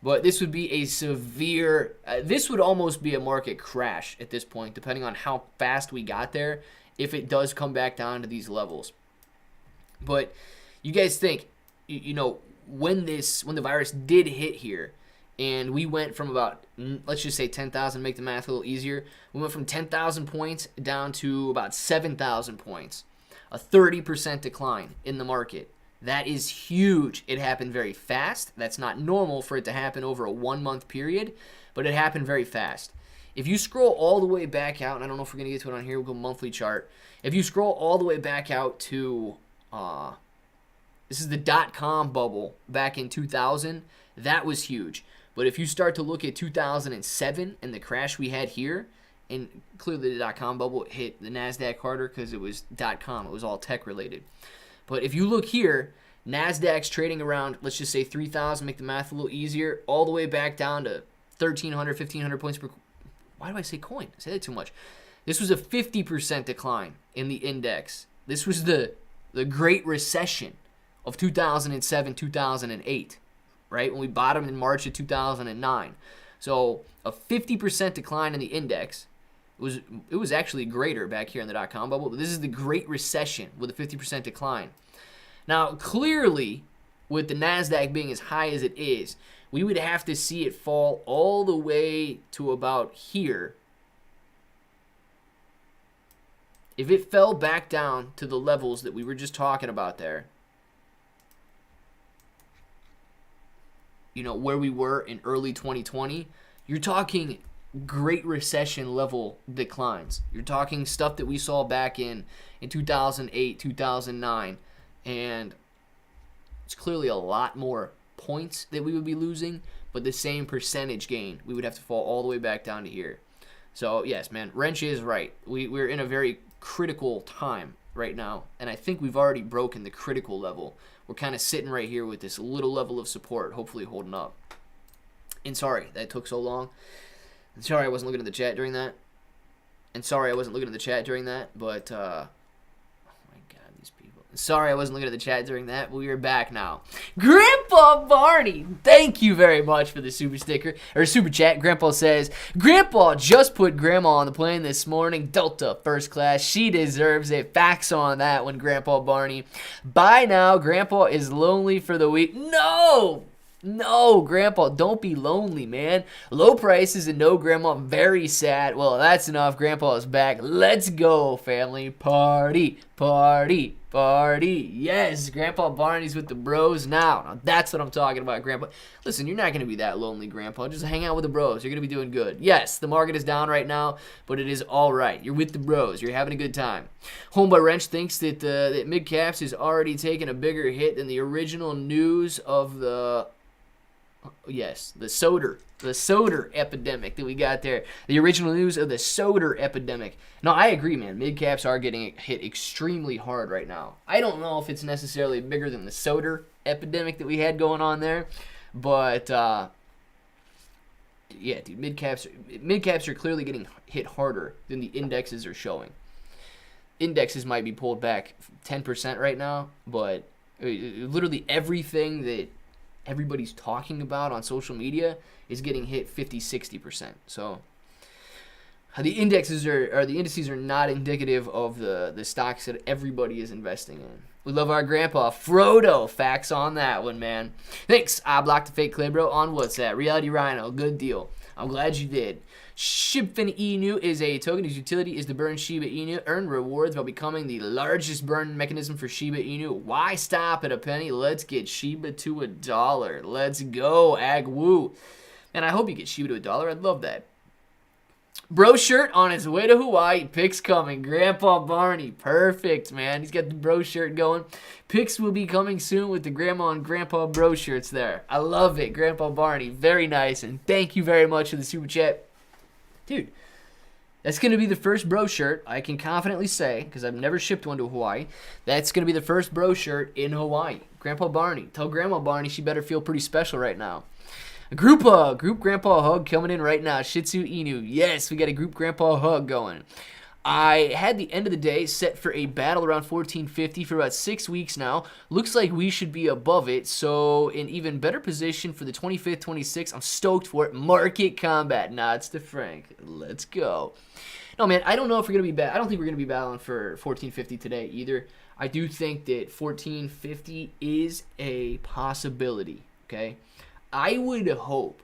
But this would be a severe, this would almost be a market crash at this point, depending on how fast we got there, if it does come back down to these levels. But you guys think, when the virus did hit here, and we went from about, let's just say 10,000, make the math a little easier. We went from 10,000 points down to about 7,000 points. A 30% decline in the market. That is huge. It happened very fast. That's not normal for it to happen over a 1 month period, but it happened very fast. If you scroll all the way back out, and I don't know if we're going to get to it on here, we'll go monthly chart. If you scroll all the way back out to, this is the dot-com bubble back in 2000, that was huge. But if you start to look at 2007 and the crash we had here, and clearly the dot-com bubble hit the Nasdaq harder because it was dot-com. It was all tech related. But if you look here, Nasdaq's trading around, let's just say 3,000, make the math a little easier, all the way back down to 1,300, 1,500 points per. Why do I say coin? I say that too much. This was a 50% decline in the index. This was the Great Recession of 2007, 2008. Right, when we bottomed in March of 2009. So a 50% decline in the index. It was actually greater back here in the dot-com bubble, but this is the Great Recession with a 50% decline. Now, clearly, with the Nasdaq being as high as it is, we would have to see it fall all the way to about here. If it fell back down to the levels that we were just talking about there, where we were in early 2020, you're talking Great Recession level declines. You're talking stuff that we saw back in 2008, 2009, and it's clearly a lot more points that we would be losing, but the same percentage gain. We would have to fall all the way back down to here. So, yes, man, Wrench is right. We're in a very critical time right now, and I think we've already broken the critical level. We're kind of sitting right here with this little level of support, hopefully holding up. And sorry that took so long. And sorry I wasn't looking at the chat during that. But, oh my God, these people. Sorry I wasn't looking at the chat during that, but we are back now. Grandpa Barney, thank you very much for the super sticker, or super chat. Grandpa says, Grandpa just put Grandma on the plane this morning, Delta first class. She deserves it. Facts on that one, Grandpa Barney. Bye now. Grandpa is lonely for the week. No, Grandpa, don't be lonely, man. Low prices and no Grandma, very sad. Well, that's enough. Grandpa is back. Let's go, family. Party, party, party. Yes, Grandpa Barney's with the bros now. Now, that's what I'm talking about, Grandpa. Listen, you're not going to be that lonely, Grandpa. Just hang out with the bros. You're going to be doing good. Yes, the market is down right now, but it is all right. You're with the bros. You're having a good time. Home by Wrench thinks that, that mid-caps is already taking a bigger hit than the original news of the... Yes, the soda epidemic that we got there. The original news of the soda epidemic. No, I agree, man. Mid-caps are getting hit extremely hard right now. I don't know if it's necessarily bigger than the soda epidemic that we had going on there, but yeah, dude, mid-caps are clearly getting hit harder than the indexes are showing. Indexes might be pulled back 10% right now, but literally everything that everybody's talking about on social media is getting hit 50-60%. So the indices are not indicative of the stocks that everybody is investing in. We love our grandpa Frodo. Facts on that one, man. Thanks. I blocked the fake Clibro on WhatsApp. Reality Rhino, good deal. I'm glad you did. Shiba Inu is a token whose utility is to burn Shiba Inu, earn rewards while becoming the largest burn mechanism for Shiba Inu. Why stop at a penny? Let's get Shiba to $1. Let's go, Agwoo. And I hope you get Shiba to $1. I'd love that. Bro shirt on his way to Hawaii. Picks coming. Grandpa Barney. Perfect, man. He's got the bro shirt going. Picks will be coming soon with the grandma and grandpa bro shirts there. I love it, Grandpa Barney. Very nice. And thank you very much for the super chat. Dude, that's going to be the first bro shirt, I can confidently say, because I've never shipped one to Hawaii. That's going to be the first bro shirt in Hawaii. Grandpa Barney. Tell Grandma Barney she better feel pretty special right now. A group grandpa hug coming in right now. Shih Tzu Inu. Yes, we got a group grandpa hug going. I had the end of the day set for a battle around 1450 for about 6 weeks now. Looks like we should be above it, so in even better position for the 25th, 26th. I'm stoked for it. Market combat. Nods to Frank. Let's go. No, man, I don't know if we're going to be I don't think we're going to be battling for 1450 today either. I do think that 1450 is a possibility, okay? I would hope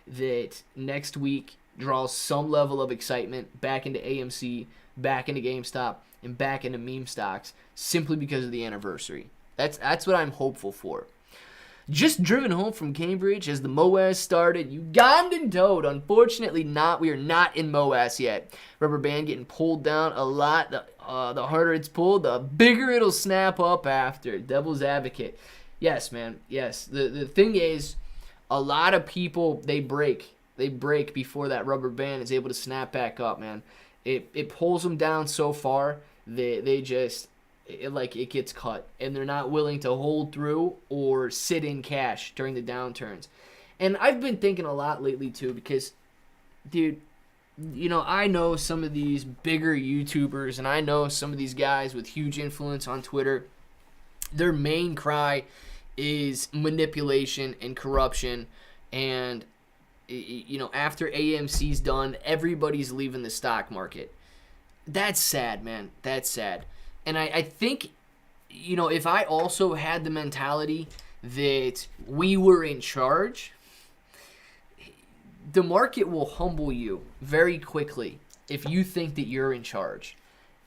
that next week draws some level of excitement back into AMC, back into GameStop, and back into meme stocks simply because of the anniversary. That's what I'm hopeful for. Just driven home from Cambridge as the MOAS started. Ugandan toad. Unfortunately not. We are not in MOAS yet. Rubber band getting pulled down a lot. The harder it's pulled, the bigger it'll snap up after. Devil's advocate. Yes, man. Yes. The thing is, a lot of people, they break before that rubber band is able to snap back up, man. It pulls them down so far that they just, it gets cut. And they're not willing to hold through or sit in cash during the downturns. And I've been thinking a lot lately, too, because, dude, you know, I know some of these bigger YouTubers, and I know some of these guys with huge influence on Twitter. Their main cry is manipulation and corruption, and you know, after AMC's done, everybody's leaving the stock market. That's sad, man. That's sad. And I think, you know, if I also had the mentality that we were in charge, the market will humble you very quickly if you think that you're in charge.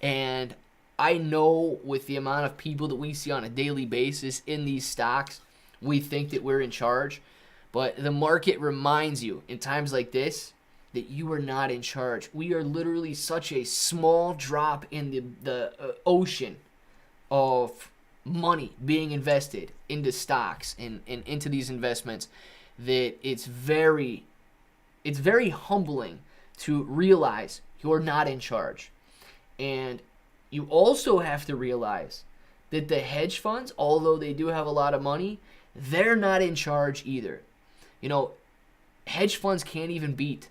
And I know with the amount of people that we see on a daily basis in these stocks, we think that we're in charge. But the market reminds you in times like this that you are not in charge. We are literally such a small drop in the ocean of money being invested into stocks and into these investments that it's very humbling to realize you're not in charge. And you also have to realize that the hedge funds, although they do have a lot of money, they're not in charge either. You know, hedge funds can't even beat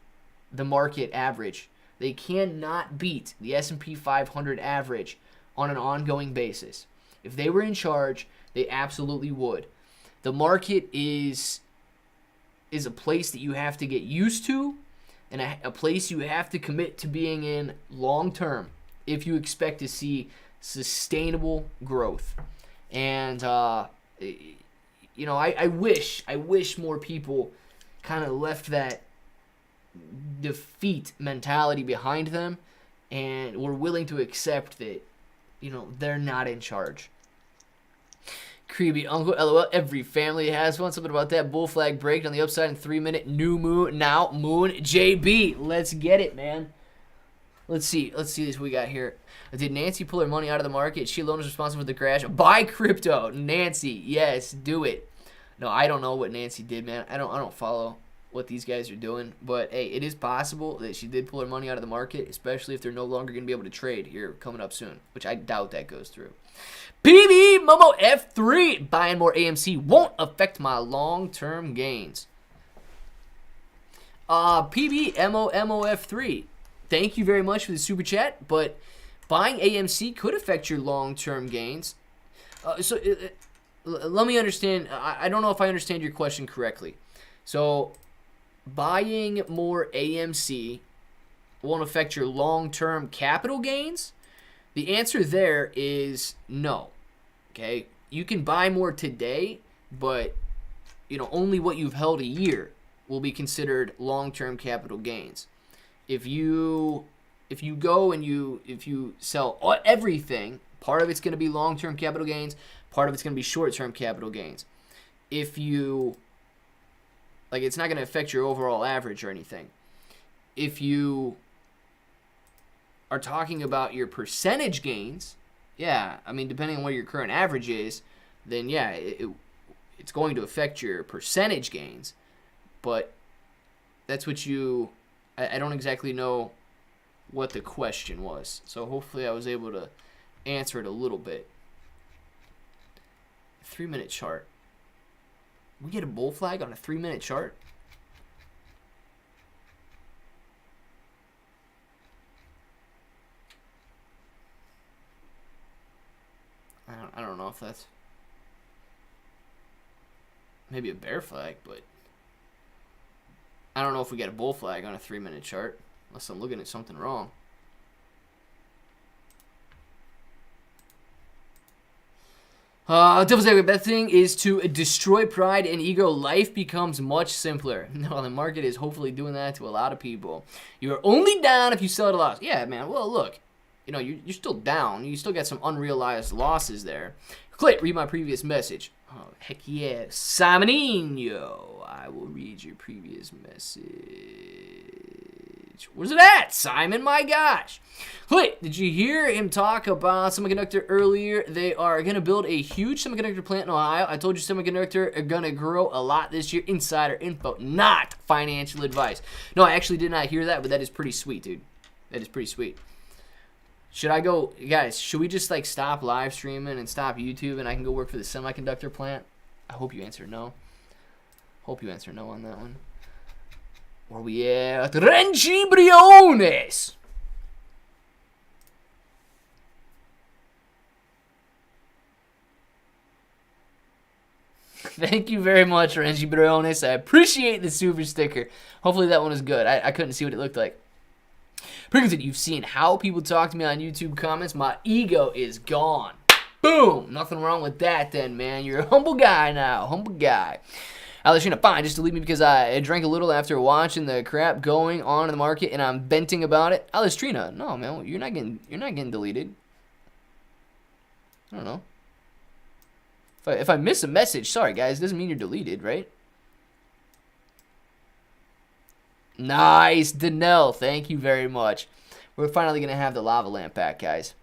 the market average. They cannot beat the S&P 500 average on an ongoing basis. If they were in charge, they absolutely would. The market is a place that you have to get used to, and a place you have to commit to being in long term if you expect to see sustainable growth. And you know, I wish more people kind of left that defeat mentality behind them and were willing to accept that, you know, they're not in charge. Creepy uncle, LOL. Every family has one. Something about that bull flag break on the upside in 3-minute new moon. Now moon JB. Let's get it, man. Let's see this we got here. Did Nancy pull her money out of the market? She alone is responsible for the crash. Buy crypto, Nancy. Yes, do it. No, I don't know what Nancy did, man. I don't follow what these guys are doing. But hey, it is possible that she did pull her money out of the market, especially if they're no longer going to be able to trade here coming up soon, which I doubt that goes through. PB Momo F3. Buying more AMC won't affect my long-term gains. PB Momo F3. Thank you very much for the super chat, but buying AMC could affect your long-term gains. Let me understand. I don't know if I understand your question correctly. So, buying more AMC won't affect your long-term capital gains? The answer there is no. Okay? You can buy more today, but you know, only what you've held a year will be considered long-term capital gains. If you go and you sell everything, part of it's going to be long-term capital gains, part of it's going to be short-term capital gains. If you, like, it's not going to affect your overall average or anything. If you are talking about your percentage gains, yeah, I mean, depending on what your current average is, then yeah, it's going to affect your percentage gains. But that's what I don't exactly know what the question was. So hopefully I was able to answer it a little bit. 3-minute chart. We get a bull flag on a 3-minute chart? I don't know if that's maybe a bear flag, but I don't know if we get a bull flag on a 3-minute chart, unless I'm looking at something wrong. Devil's advocate, best thing is to destroy pride and ego. Life becomes much simpler. No, the market is hopefully doing that to a lot of people. You are only down if you sell at a loss. Yeah, man. Well, look, you know, you're still down. You still got some unrealized losses there. Click, read my previous message. Oh, heck yeah. Simoninho. I will read your previous message. Where's it at, Simon? My gosh. Click, did you hear him talk about Semiconductor earlier? They are going to build a huge semiconductor plant in Ohio. I told you Semiconductor are going to grow a lot this year. Insider info, not financial advice. No, I actually did not hear that, but that is pretty sweet, dude. That is pretty sweet. Should I go, guys, should we just like stop live streaming and stop YouTube and I can go work for the semiconductor plant? I hope you answer no. Hope you answer no on that one. Where we at? Renji Briones. Thank you very much, Renji Briones. I appreciate the super sticker. Hopefully that one is good. I couldn't see what it looked like. Princeton, you've seen how people talk to me on YouTube comments. My ego is gone. Boom. Nothing wrong with that then, man. You're a humble guy now. Humble guy. Alexina, fine. Just delete me because I drank a little after watching the crap going on in the market and I'm venting about it. Alexina, no, man. You're not getting deleted. I don't know. If I miss a message, sorry, guys. It doesn't mean you're deleted, right? Nice, Danelle. Thank you very much. We're finally going to have the lava lamp back, guys.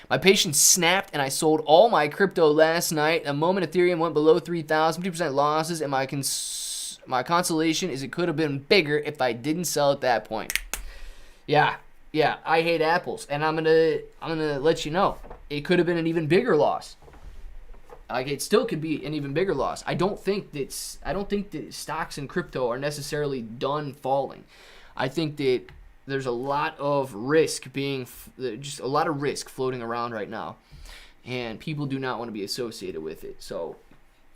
My patience snapped, and I sold all my crypto last night. The moment Ethereum went below 3,000, 50% losses, and my consolation is it could have been bigger if I didn't sell at that point. Yeah, I hate apples, and I'm gonna let you know. It could have been an even bigger loss. Like, it still could be an even bigger loss. I don't think that stocks and crypto are necessarily done falling. I think that there's a lot of risk floating around right now. and people do not want to be associated with it. So,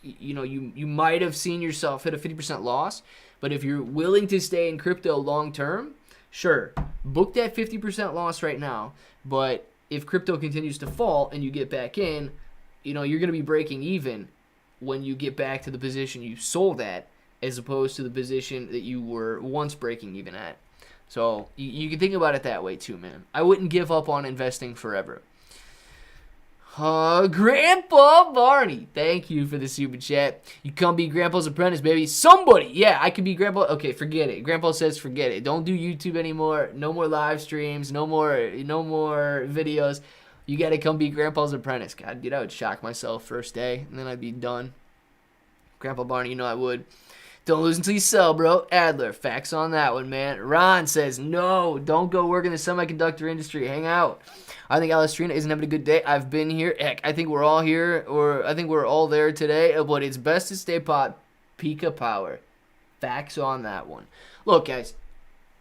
you might have seen yourself hit a 50% loss, but if you're willing to stay in crypto long term, sure, book that 50% loss right now. But if crypto continues to fall and you get back in, you're going to be breaking even when you get back to the position you sold at, as opposed to the position that you were once breaking even at. So you can think about it that way too, man. I wouldn't give up on investing forever. Grandpa Barney, thank you for the super chat. You come be Grandpa's apprentice, baby. Somebody, yeah, I could be Grandpa. Okay, forget it. Grandpa says forget it. Don't do YouTube anymore. No more live streams. No more videos. You gotta come be Grandpa's apprentice. God, dude, I would shock myself first day, and then I'd be done. Grandpa Barney, I would. Don't lose until you sell, bro. Adler, facts on that one, man. Ron says, no, don't go work in the semiconductor industry. Hang out. I think Alistrina isn't having a good day. I've been here. Heck, I think we're all here, or I think we're all there today, but it's best to stay peak of power. Facts on that one. Look, guys,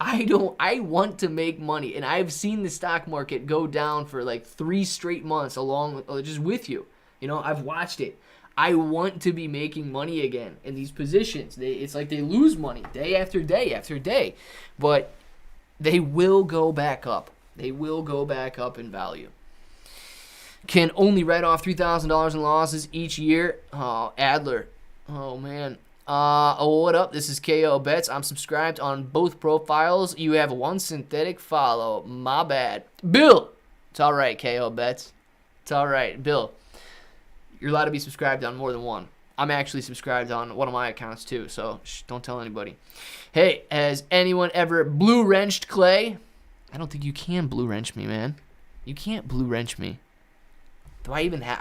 I want to make money, and I've seen the stock market go down for like 3 straight months just with you. I've watched it. I want to be making money again in these positions. It's like they lose money day after day after day, but they will go back up. They will go back up in value. Can only write off $3,000 in losses each year. Oh, Adler. Oh, man. What up? This is KO Bets. I'm subscribed on both profiles. You have one synthetic follow. My bad. Bill. It's all right, KO Bets. It's all right. Bill. You're allowed to be subscribed on more than one. I'm actually subscribed on one of my accounts too, so don't tell anybody. Hey, has anyone ever blue wrenched Clay? I don't think you can blue wrench me, man. You can't blue wrench me. Do I even have...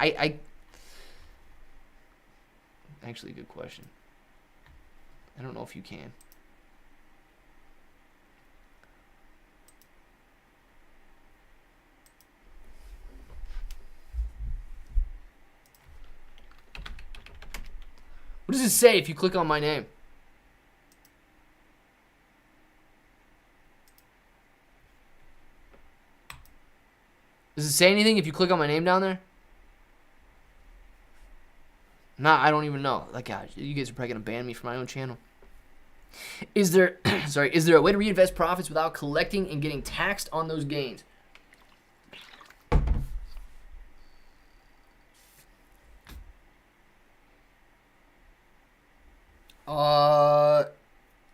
Actually, a good question. I don't know if you can. What does it say if you click on my name? Does it say anything if you click on my name down there? Nah, I don't even know. Like, God, you guys are probably going to ban me from my own channel. Is there a way to reinvest profits without collecting and getting taxed on those gains?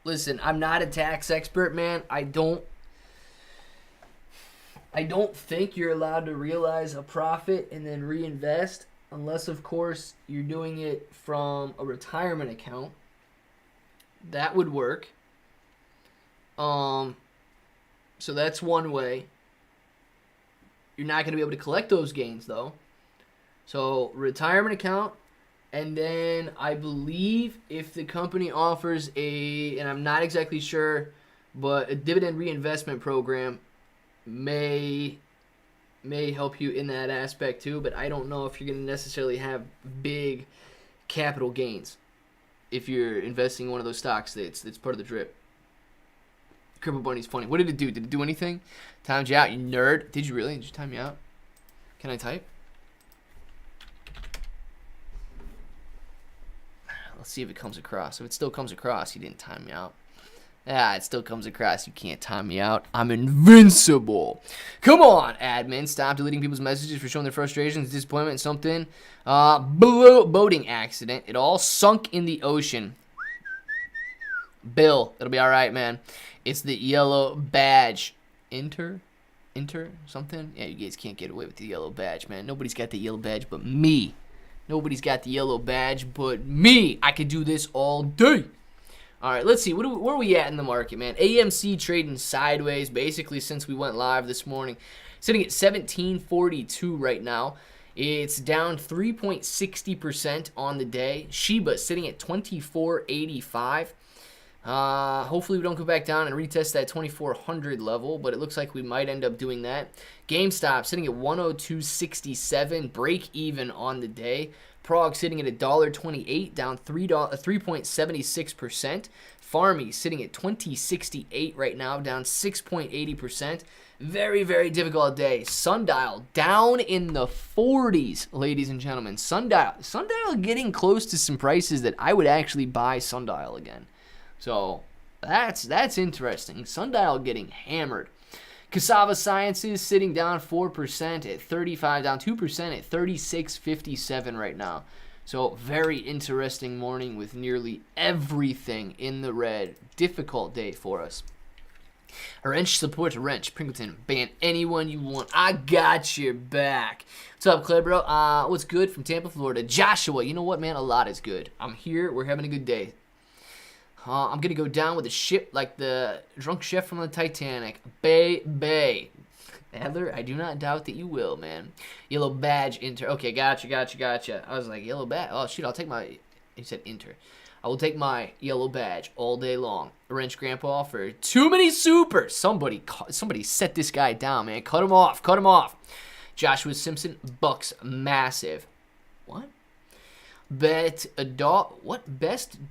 Listen, I'm not a tax expert, man. I don't think you're allowed to realize a profit and then reinvest, unless, of course, you're doing it from a retirement account. That would work. So that's one way. You're not going to be able to collect those gains, though. So, retirement account. And then I believe if the company offers and I'm not exactly sure, but a dividend reinvestment program may help you in that aspect too. But I don't know if you're going to necessarily have big capital gains if you're investing in one of those stocks that's part of the drip. Cripple Bunny's funny. What did it do? Did it do anything? Timed you out, you nerd. Did you really? Did you time me out? Can I type? Let's see if it comes across. If it still comes across, you didn't time me out. It still comes across. You can't time me out. I'm invincible. Come on, admin. Stop deleting people's messages for showing their frustrations, disappointment, and something. Boating accident. It all sunk in the ocean. Bill, it'll be all right, man. It's the yellow badge. Enter something? Yeah, you guys can't get away with the yellow badge, man. Nobody's got the yellow badge but me. Nobody's got the yellow badge but me. I could do this all day. All right, let's see. Where are we at in the market, man? AMC trading sideways basically since we went live this morning. Sitting at 1742 right now. It's down 3.60% on the day. Shiba sitting at 2485. Hopefully we don't go back down and retest that 2400 level, but it looks like we might end up doing that. GameStop sitting at 102.67, break even on the day. Prague sitting at $1.28, down 3.76%. Farmy sitting at 20.68 right now, down 6.80%. Very, very difficult day. Sundial down in the 40s, ladies and gentlemen. Sundial getting close to some prices that I would actually buy Sundial again. So that's interesting. Sundial getting hammered. Cassava Sciences sitting down 4% at 35, down 2% at 36.57 right now. So very interesting morning with nearly everything in the red. Difficult day for us. A wrench supports a wrench. Pringleton, ban anyone you want. I got your back. What's up, Clay, bro? What's good from Tampa, Florida? Joshua, you know what, man? A lot is good. I'm here. We're having a good day. I'm going to go down with a ship like the drunk chef from the Titanic. Bay. Adler, I do not doubt that you will, man. Yellow badge, enter. Okay, gotcha. I was like, yellow badge. Oh, shoot, I'll take my... He said enter. I will take my yellow badge all day long. Wrench Grandpa for too many supers. Somebody set this guy down, man. Cut him off. Joshua Simpson, Bucks, massive. What? Best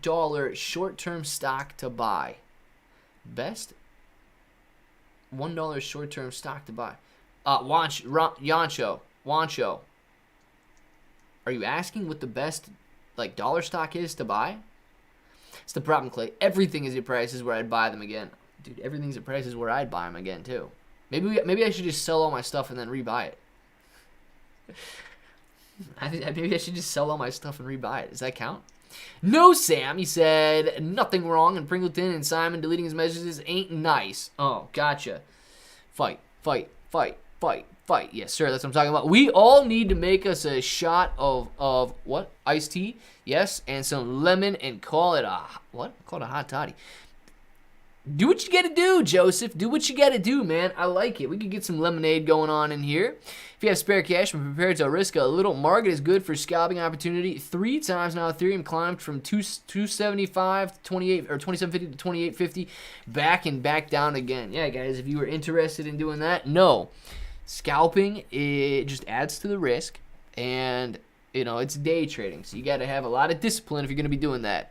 dollar short-term stock to buy? Best $1 short-term stock to buy. Yancho. Are you asking what the best dollar stock is to buy? It's the problem, Clay. Everything is at prices where I'd buy them again. Dude, everything's at prices where I'd buy them again too. Maybe I should just sell all my stuff and then rebuy it. Maybe I should just sell all my stuff and rebuy it. Does that count? No, Sam. He said nothing wrong, and Pringleton and Simon deleting his messages ain't nice. Oh, gotcha. Fight. Yes, sir. That's what I'm talking about. We all need to make us a shot of what? Iced tea. Yes, and some lemon, and call it a what? Call it a hot toddy. Do what you gotta do, Joseph. Do what you gotta do, man. I like it. We could get some lemonade going on in here. If you have spare cash and prepared to risk a little, market is good for scalping opportunity. 3 times now, Ethereum climbed from 275 to 28 or 2750 to 2850, back down again. Yeah, guys, if you were interested in doing that, no. Scalping, it just adds to the risk, and it's day trading, so you got to have a lot of discipline if you're going to be doing that.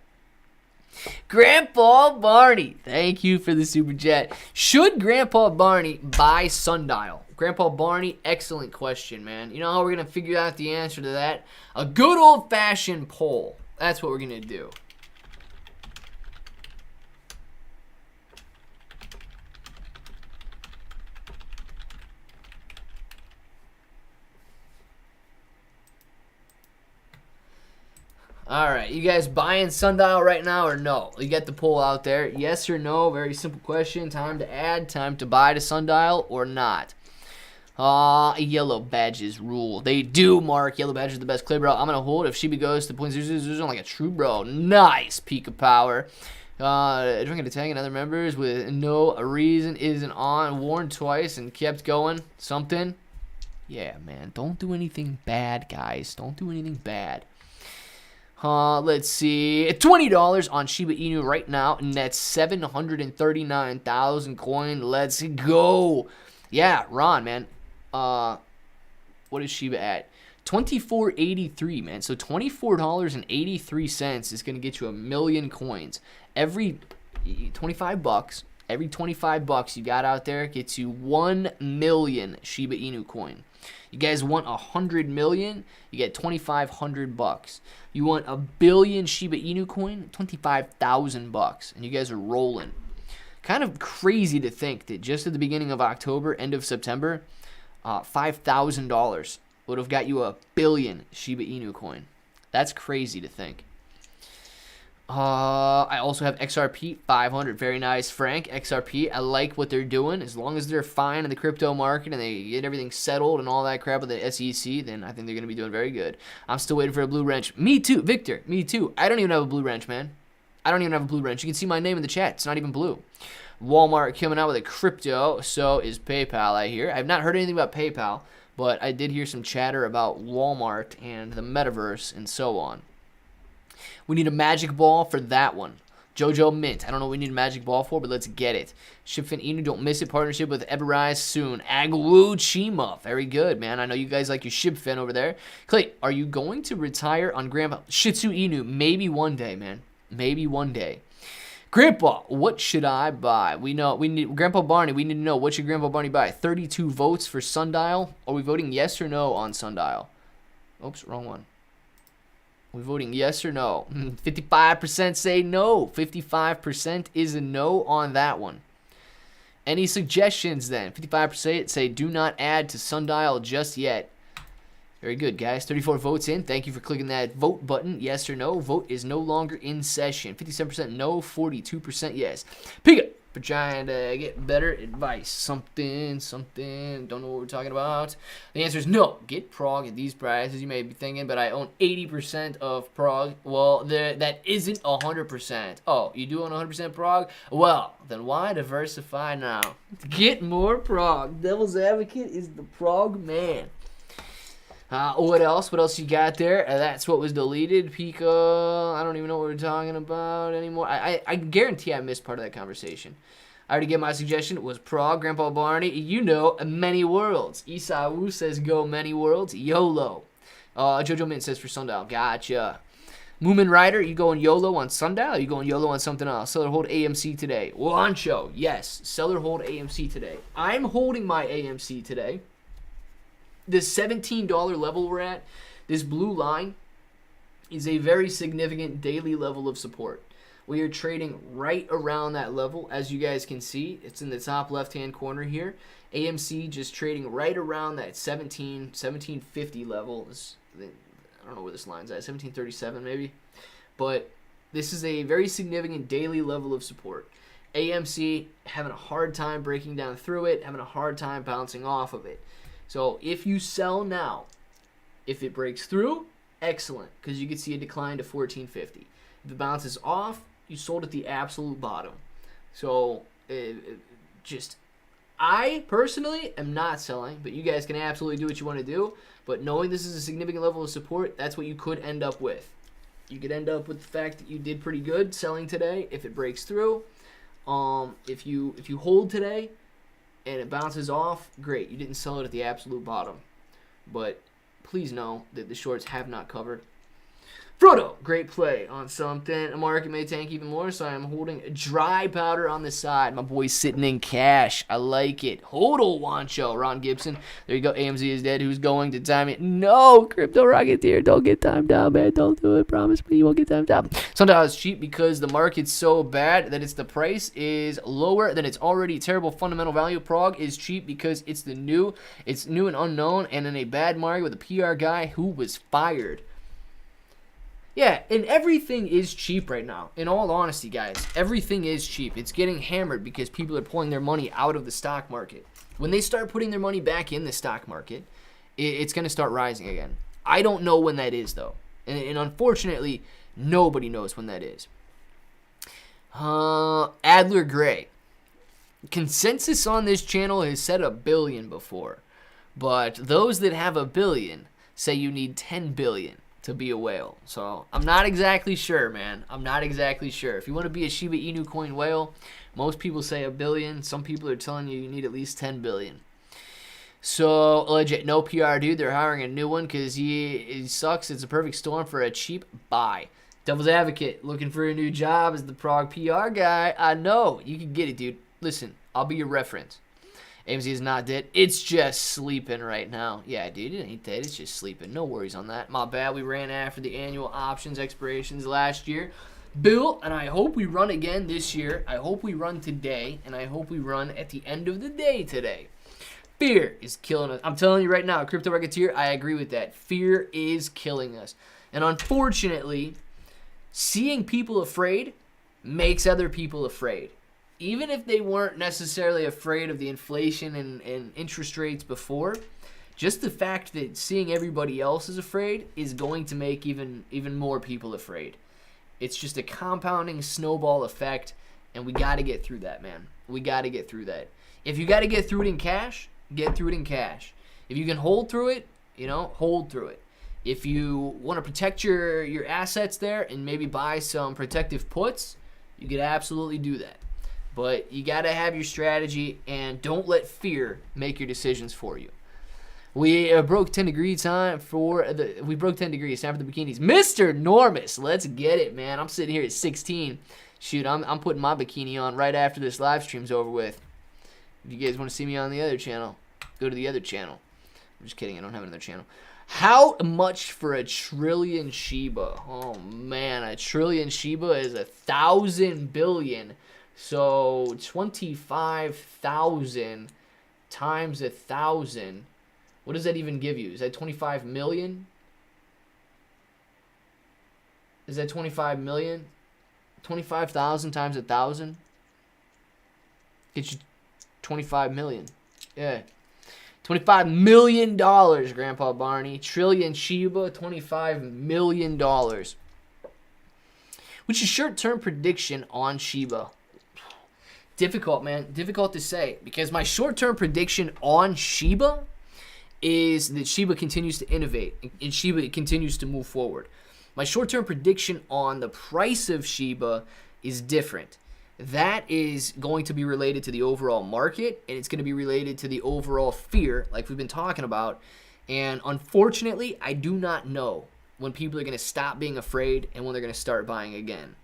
Grandpa Barney, thank you for the super chat. Should Grandpa Barney buy Sundial? Grandpa Barney, excellent question, man. You know how we're going to figure out the answer to that? A good old-fashioned poll. That's what we're going to do. All right, you guys buying Sundial right now or no? You got the poll out there. Yes or no? Very simple question. Time to add, time to buy to Sundial or not? Yellow badges rule. They do, Mark. Yellow badges are the best. Clay, bro, I'm going to hold if Shiba goes to 0.000 like a true bro. Nice peak of power. Drinking to tag and other members with no reason isn't on. Warned twice and kept going. Something. Yeah, man. Don't do anything bad, guys. Don't do anything bad. Let's see. $20 on Shiba Inu right now, and that's 739,000 coin. Let's go. Yeah, Ron, man. What is Shiba at? $24.83, man. So $24.83 is going to get you 1 million coins. Every $25, every $25 you got out there gets you 1 million Shiba Inu coin. You guys want 100 million? You get $2,500. You want 1 billion Shiba Inu coin? $25,000. And you guys are rolling. Kind of crazy to think that just at the beginning of October, end of September, $5,000 would have got you 1 billion Shiba Inu coin. That's crazy to think. I also have XRP 500. Very nice, Frank. XRP, I like what they're doing. As long as they're fine in the crypto market and they get everything settled and all that crap with the SEC, then I think they're going to be doing very good. I'm still waiting for a blue wrench. Me too, Victor. Me too. I don't even have a blue wrench, man. I don't even have a blue wrench. You can see my name in the chat. It's not even blue. Walmart coming out with a crypto. So is PayPal, I hear. I've not heard anything about PayPal, but I did hear some chatter about Walmart and the metaverse and so on. We need a magic ball for that one. Jojo Mint. I don't know what we need a magic ball for, but let's get it. Shiba Inu, don't miss it. Partnership with Everrise soon. Agwu Chima. Very good, man. I know you guys like your Shib fan over there. Clay, are you going to retire on Grandpa Shitsu Inu? Maybe one day, man. Maybe one day. Grandpa, what should I buy? We need Grandpa Barney. We need to know, what should Grandpa Barney buy? 32 votes for Sundial. Are we voting yes or no on Sundial? Oops, wrong one. We're voting yes or no. 55% say no. 55% is a no on that one. Any suggestions then? 55% say do not add to Sundial just yet. Very good, guys. 34 votes in. Thank you for clicking that vote button. Yes or no. Vote is no longer in session. 57% no. 42% yes. Pika for trying to get better advice. Something. Don't know what we're talking about. The answer is no. Get prog at these prices. You may be thinking, but I own 80% of prog. Well, that isn't 100%. Oh, you do own 100% prog? Well, then why diversify now? Get more prog. Devil's advocate is the prog man. What else? What else you got there? That's what was deleted. Pika. I don't even know what we're talking about anymore. I guarantee I missed part of that conversation. I already gave my suggestion. It was Prague. Grandpa Barney. You know, many worlds. Isai Wu says go many worlds. YOLO. Jojo Mint says for Sundial. Gotcha. Moomin Rider, you going YOLO on Sundial? Or you going YOLO on something else? Seller hold AMC today. Wancho. Yes. Seller hold AMC today. I'm holding my AMC today. This $17 level we're at, this blue line, is a very significant daily level of support. We are trading right around that level. As you guys can see, it's in the top left-hand corner here. AMC just trading right around that 1750 level. I don't know where this line's at, 1737 maybe. But this is a very significant daily level of support. AMC having a hard time breaking down through it, having a hard time bouncing off of it. So if you sell now, if it breaks through, excellent, because you could see a decline to 1450. If it bounces off, you sold at the absolute bottom. So I personally am not selling, but you guys can absolutely do what you want to do. But knowing this is a significant level of support, that's what you could end up with. You could end up with the fact that you did pretty good selling today if it breaks through. If you hold today and it bounces off, great. You didn't sell it at the absolute bottom. But please know that the shorts have not covered. Frodo, great play on something. A market may tank even more, so I'm holding dry powder on the side. My boy's sitting in cash. I like it. Hodl Wancho, Ron Gibson. There you go. AMZ is dead. Who's going to time it? No, Crypto Rocketeer. Don't get timed out, man. Don't do it. Promise me you won't get timed out. Sometimes it's cheap because the market's so bad that the price is lower than its already terrible fundamental value. Prog is cheap because it's new and unknown, and in a bad market with a PR guy who was fired. Yeah, and everything is cheap right now. In all honesty, guys, everything is cheap. It's getting hammered because people are pulling their money out of the stock market. When they start putting their money back in the stock market, it's going to start rising again. I don't know when that is, though. And unfortunately, nobody knows when that is. Adler Gray. Consensus on this channel has said 1 billion before. But those that have 1 billion say you need 10 billion. To be a whale. So I'm not exactly sure, man. I'm not exactly sure. If you want to be a Shiba Inu coin whale, most people say 1 billion. Some people are telling you need at least 10 billion. So legit, no PR dude. They're hiring a new one because he sucks. It's a perfect storm for a cheap buy. Devil's advocate, looking for a new job as the Prague PR guy. I know you can get it, dude. Listen, I'll be your reference. AMC is not dead. It's just sleeping right now. Yeah, dude, it ain't dead. It's just sleeping. No worries on that. My bad. We ran after the annual options expirations last year. Bill, and I hope we run again this year. I hope we run today, and I hope we run at the end of the day today. Fear is killing us. I'm telling you right now, Crypto Rocketeer, I agree with that. Fear is killing us. And unfortunately, seeing people afraid makes other people afraid. Even if they weren't necessarily afraid of the inflation and interest rates before, just the fact that seeing everybody else is afraid is going to make even more people afraid. It's just a compounding snowball effect, and we got to get through that, man. We got to get through that. If you got to get through it in cash, get through it in cash. If you can hold through it, hold through it. If you want to protect your assets there and maybe buy some protective puts, You could absolutely do that. But you got to have your strategy, and don't let fear make your decisions for you. We broke 10 degrees time for the time for the bikinis. Mr. Normus, let's get it, man. I'm sitting here at 16. Shoot, I'm putting my bikini on right after this live stream's over with. If you guys want to see me on the other channel, go to the other channel. I'm just kidding, I don't have another channel. How much for a trillion Shiba? Oh man, a trillion Shiba is 1,000 billion. So 25,000 times 1,000. What does that even give you? Is that 25 million? Is that 25 million? 25,000 times 1,000 gets you 25 million. Yeah. $25 million, Grandpa Barney. Trillion Shiba, $25 million. What's your short-term prediction on Shiba? Difficult, man. Difficult to say. Because my short-term prediction on Shiba is that Shiba continues to innovate. And Shiba continues to move forward. My short-term prediction on the price of Shiba is different. That is going to be related to the overall market, and it's going to be related to the overall fear, like we've been talking about. And unfortunately, I do not know when people are going to stop being afraid and when they're going to start buying again.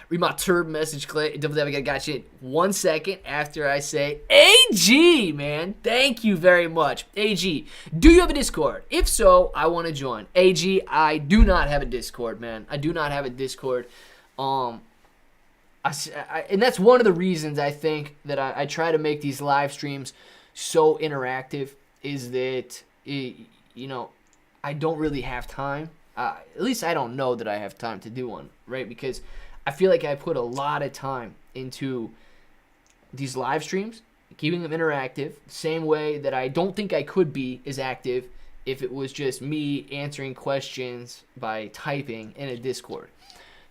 Read my turb message, Clay. I got you 1 second after I say, AG, man. Thank you very much. AG, do you have a Discord? If so, I want to join. AG, I do not have a Discord, man. I do not have a Discord. And that's one of the reasons I think that I try to make these live streams so interactive is that, I don't really have time. At least I don't know that I have time to do one, right? Because I feel like I put a lot of time into these live streams, keeping them interactive, same way that I don't think I could be as active if it was just me answering questions by typing in a Discord.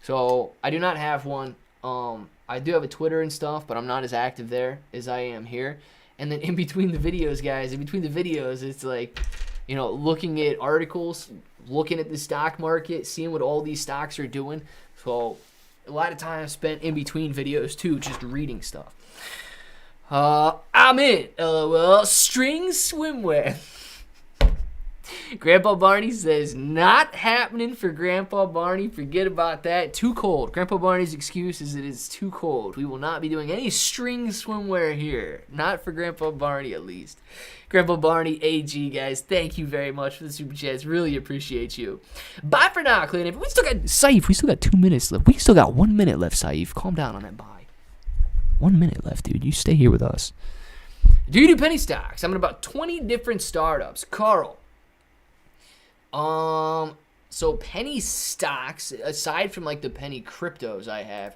So I do not have one. I do have a Twitter and stuff, but I'm not as active there as I am here. And then in between the videos, guys, it's like, looking at articles, looking at the stock market, seeing what all these stocks are doing. So a lot of time spent in between videos too, just reading stuff. I'm in. LOL. String swimwear. Grandpa Barney says, not happening for Grandpa Barney. Forget about that. Too cold. Grandpa Barney's excuse is it is too cold. We will not be doing any string swimwear here. Not for Grandpa Barney, at least. Grandpa Barney, AG, guys, thank you very much for the super chats. Really appreciate you. Bye for now, Clayton. We still got Saif. We still got 2 minutes left. We still got 1 minute left, Saif. Calm down on that bye. 1 minute left, dude. You stay here with us. Do you do penny stocks? I'm in about 20 different startups. Carl. So penny stocks, aside from like the penny cryptos I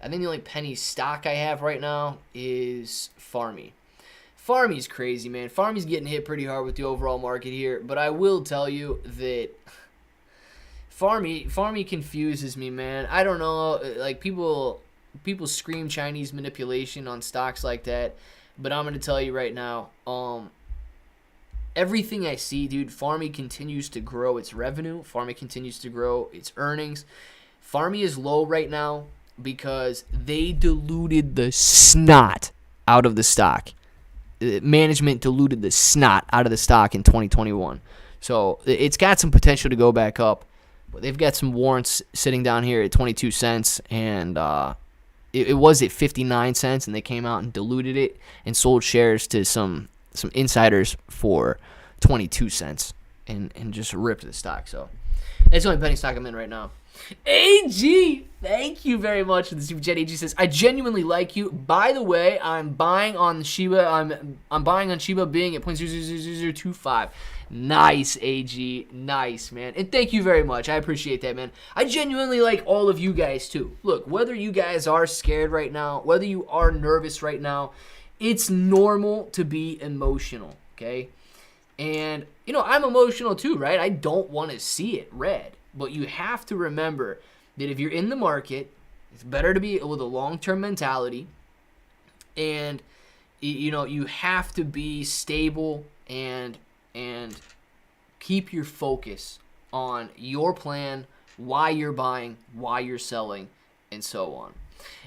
think the only penny stock I have right now is Farmy. Farmy's crazy, man. Farmy's getting hit pretty hard with the overall market here, but I will tell you that Farmy confuses me, man. I don't know, like people scream Chinese manipulation on stocks like that, but I'm going to tell you right now, everything I see, dude, Farmy continues to grow its revenue. Farmy continues to grow its earnings. Farmy is low right now because they diluted the snot out of the stock. Management diluted the snot out of the stock in 2021. So it's got some potential to go back up. But they've got some warrants sitting down here at 22 cents. And it was at 59 cents. And they came out and diluted it and sold shares to some insiders for 22 cents and just ripped the stock. So that's the only penny stock I'm in right now. AG, thank you very much for the super chat. AG says, I genuinely like you. By the way, I'm buying on Shiba. I'm buying on Shiba being at 0.00025. Nice, AG. Nice, man. And thank you very much. I appreciate that, man. I genuinely like all of you guys too. Look, whether you guys are scared right now, whether you are nervous right now, it's normal to be emotional, okay? And, I'm emotional too, right? I don't want to see it red. But you have to remember that if you're in the market, it's better to be with a long-term mentality. And, you have to be stable and keep your focus on your plan, why you're buying, why you're selling, and so on.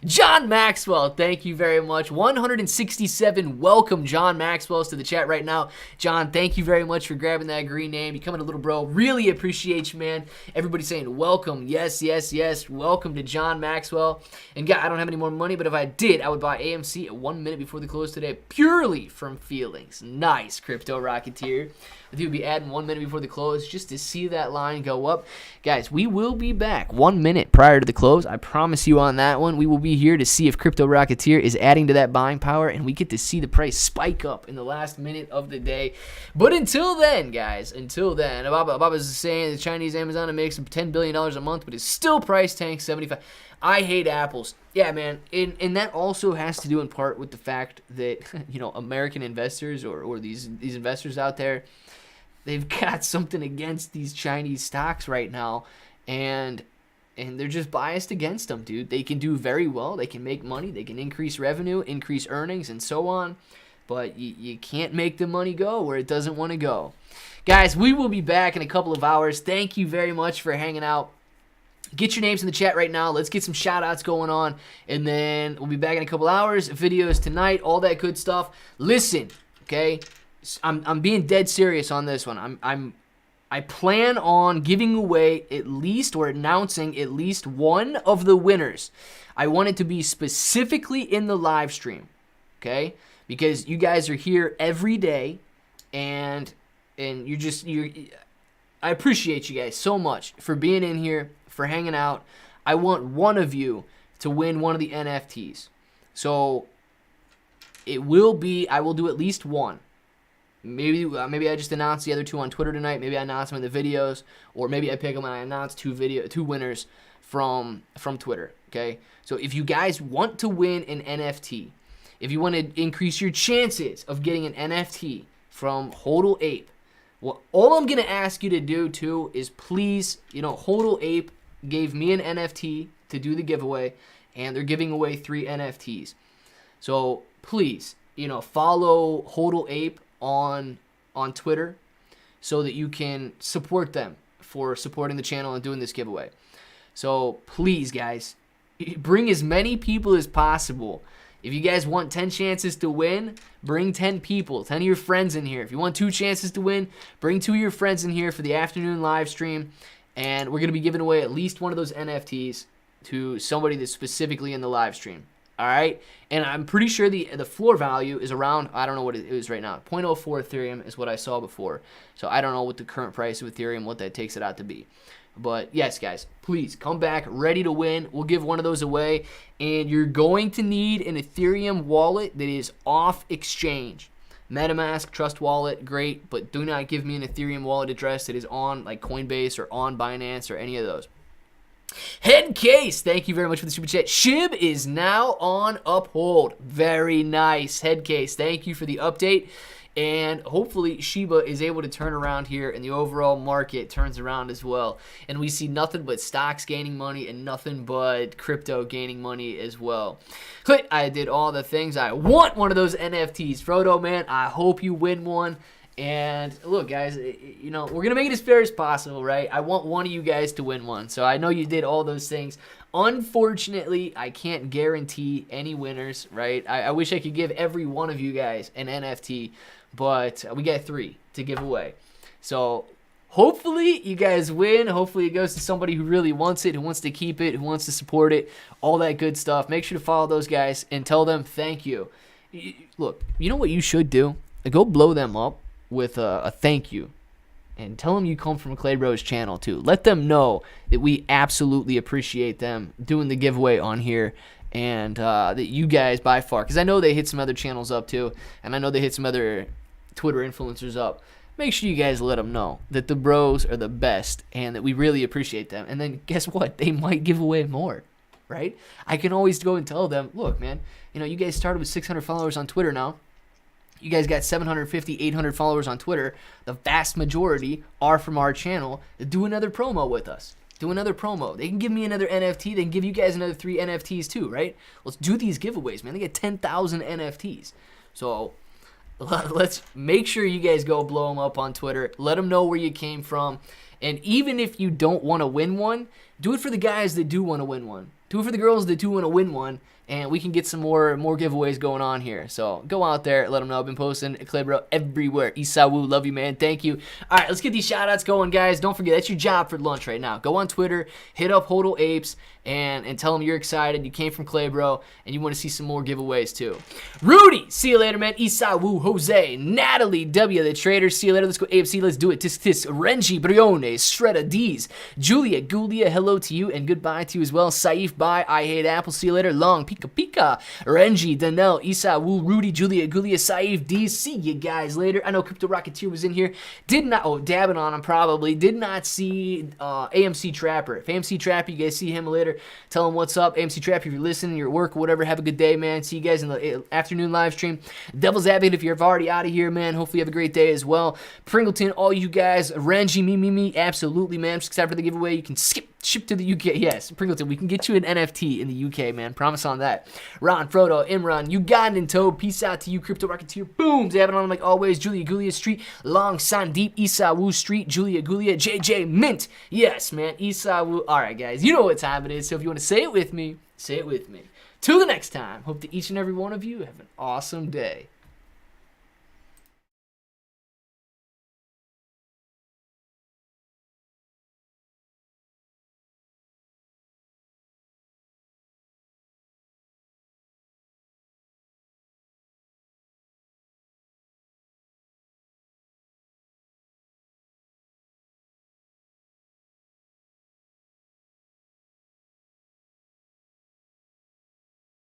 John Maxwell, thank you very much. 167 welcome John Maxwells to the chat right now. John, thank you very much for grabbing that green name, becoming a little bro. Really appreciate you, man. Everybody saying welcome. Yes, yes, yes. Welcome to John Maxwell. And I don't have any more money, but if I did, I would buy AMC at 1 minute before the close today, purely from feelings. Nice, Crypto Rocketeer. I think we'll be adding 1 minute before the close just to see that line go up. Guys, we will be back 1 minute prior to the close. I promise you on that one. We will be here to see if Crypto Rocketeer is adding to that buying power, and we get to see the price spike up in the last minute of the day. But until then, guys, Baba's saying the Chinese Amazon makes $10 billion a month, but it's still price tank 75. I hate apples. Yeah, man. And that also has to do in part with the fact that, American investors or these investors out there, they've got something against these Chinese stocks right now, and they're just biased against them, dude. They can do very well. They can make money. They can increase revenue, increase earnings, and so on. But you can't make the money go where it doesn't want to go. Guys, we will be back in a couple of hours. Thank you very much for hanging out. Get your names in the chat right now. Let's get some shout-outs going on, and then we'll be back in a couple hours. Videos tonight, all that good stuff. Listen, okay? I'm being dead serious on this one. I plan on giving away at least or announcing at least one of the winners. I want it to be specifically in the live stream, okay? Because you guys are here every day, and I appreciate you guys so much for being in here, for hanging out. I want one of you to win one of the NFTs. So I will do at least one. Maybe I just announce the other two on Twitter tonight. Maybe I announce them in the videos, or maybe I pick them and I announce two winners from Twitter. Okay, so if you guys want to win an NFT, if you want to increase your chances of getting an NFT from Hodl Ape, well, all I'm gonna ask you to do too is please, Hodl Ape gave me an NFT to do the giveaway, and they're giving away 3 NFTs. So please, follow Hodl Ape on Twitter so that you can support them for supporting the channel and doing this giveaway. So please, guys, bring as many people as possible. If you guys want 10 chances to win, bring 10 people, 10 of your friends in here. If you want 2 chances to win, bring 2 of your friends in here for the afternoon live stream, and we're going to be giving away at least one of those NFTs to somebody that's specifically in the live stream. All right, and I'm pretty sure the floor value is around, I don't know what it is right now, 0.04 Ethereum is what I saw before. So I don't know what the current price of Ethereum, what that takes it out to be. But yes, guys, please come back ready to win. We'll give one of those away, and you're going to need an Ethereum wallet that is off exchange. MetaMask, Trust Wallet, great, but do not give me an Ethereum wallet address that is on like Coinbase or on Binance or any of those. Headcase, thank you very much for the super chat. Shib is now on Uphold. Very nice. Headcase, thank you for the update. And hopefully Shiba is able to turn around here and the overall market turns around as well. And we see nothing but stocks gaining money and nothing but crypto gaining money as well. I did all the things. I want one of those NFTs. Frodo, man, I hope you win one. And look, guys, we're going to make it as fair as possible, right? I want one of you guys to win one. So I know you did all those things. Unfortunately, I can't guarantee any winners, right? I wish I could give every one of you guys an NFT, but we got 3 to give away. So hopefully you guys win. Hopefully it goes to somebody who really wants it, who wants to keep it, who wants to support it, all that good stuff. Make sure to follow those guys and tell them thank you. Look, you know what you should do? Go blow them up with a thank you, and tell them you come from Clay Bros channel too. Let them know that we absolutely appreciate them doing the giveaway on here, and that you guys by far, because I know they hit some other channels up too, and I know they hit some other Twitter influencers up. Make sure you guys let them know that the bros are the best and that we really appreciate them. And then guess what? They might give away more, right? I can always go and tell them, look, man, you guys started with 600 followers on Twitter now. You guys got 750, 800 followers on Twitter. The vast majority are from our channel. Do another promo with us. Do another promo. They can give me another NFT. They can give you guys another 3 NFTs too, right? Let's do these giveaways, man. They get 10,000 NFTs. So let's make sure you guys go blow them up on Twitter. Let them know where you came from. And even if you don't want to win one, do it for the guys that do want to win one. Do it for the girls that do want to win one, and we can get some more giveaways going on here. So go out there, let them know. I've been posting Calibro everywhere. Isawu, love you, man. Thank you. All right, let's get these shout-outs going, guys. Don't forget, that's your job for lunch right now. Go on Twitter, hit up Hodl Apes, and tell them you're excited. You came from Calibro, and you want to see some more giveaways, too. Rudy, see you later, man. Isawu, Jose, Natalie, W, the trader. See you later. Let's go AMC. Let's do it. Tis, Renji, Brione, Shredda, D's, Julia, Gulia, hello to you, and goodbye to you as well. Saif, bye. I hate Apple. See you later. Long, Pika Pika, Renji, Danelle, Isawu, Rudy, Julia, Gulia, Saif, D's. See you guys later. I know Crypto Rocketeer was in here. Did not, dabbing on him probably. Did not see AMC Trapper. If AMC Trapper, you guys see him later, tell him what's up. AMC Trapper, if you're listening, you're at work or whatever, have a good day, man. See you guys in the afternoon live stream. Devil's Advocate, if you're already out of here, man, hopefully you have a great day as well. Pringleton, all you guys, Renji, me, absolutely, man. I'm just excited for the giveaway. You can ship to the UK. Yes, Pringleton, we can get you an NFT in the UK, man. Promise on that. Ron, Frodo, Imran, Ugandan Toad, peace out to you, Crypto Rocketeer. Boom, dabbing on him like always. Julia Gulia Street, Long, Sandeep, Isawu Street, Julia Gulia, JJ Mint. Yes, man, Isawu. All right, guys, you know what time it is, so if you want to say it with me, say it with me. Till the next time, hope that each and every one of you have an awesome day.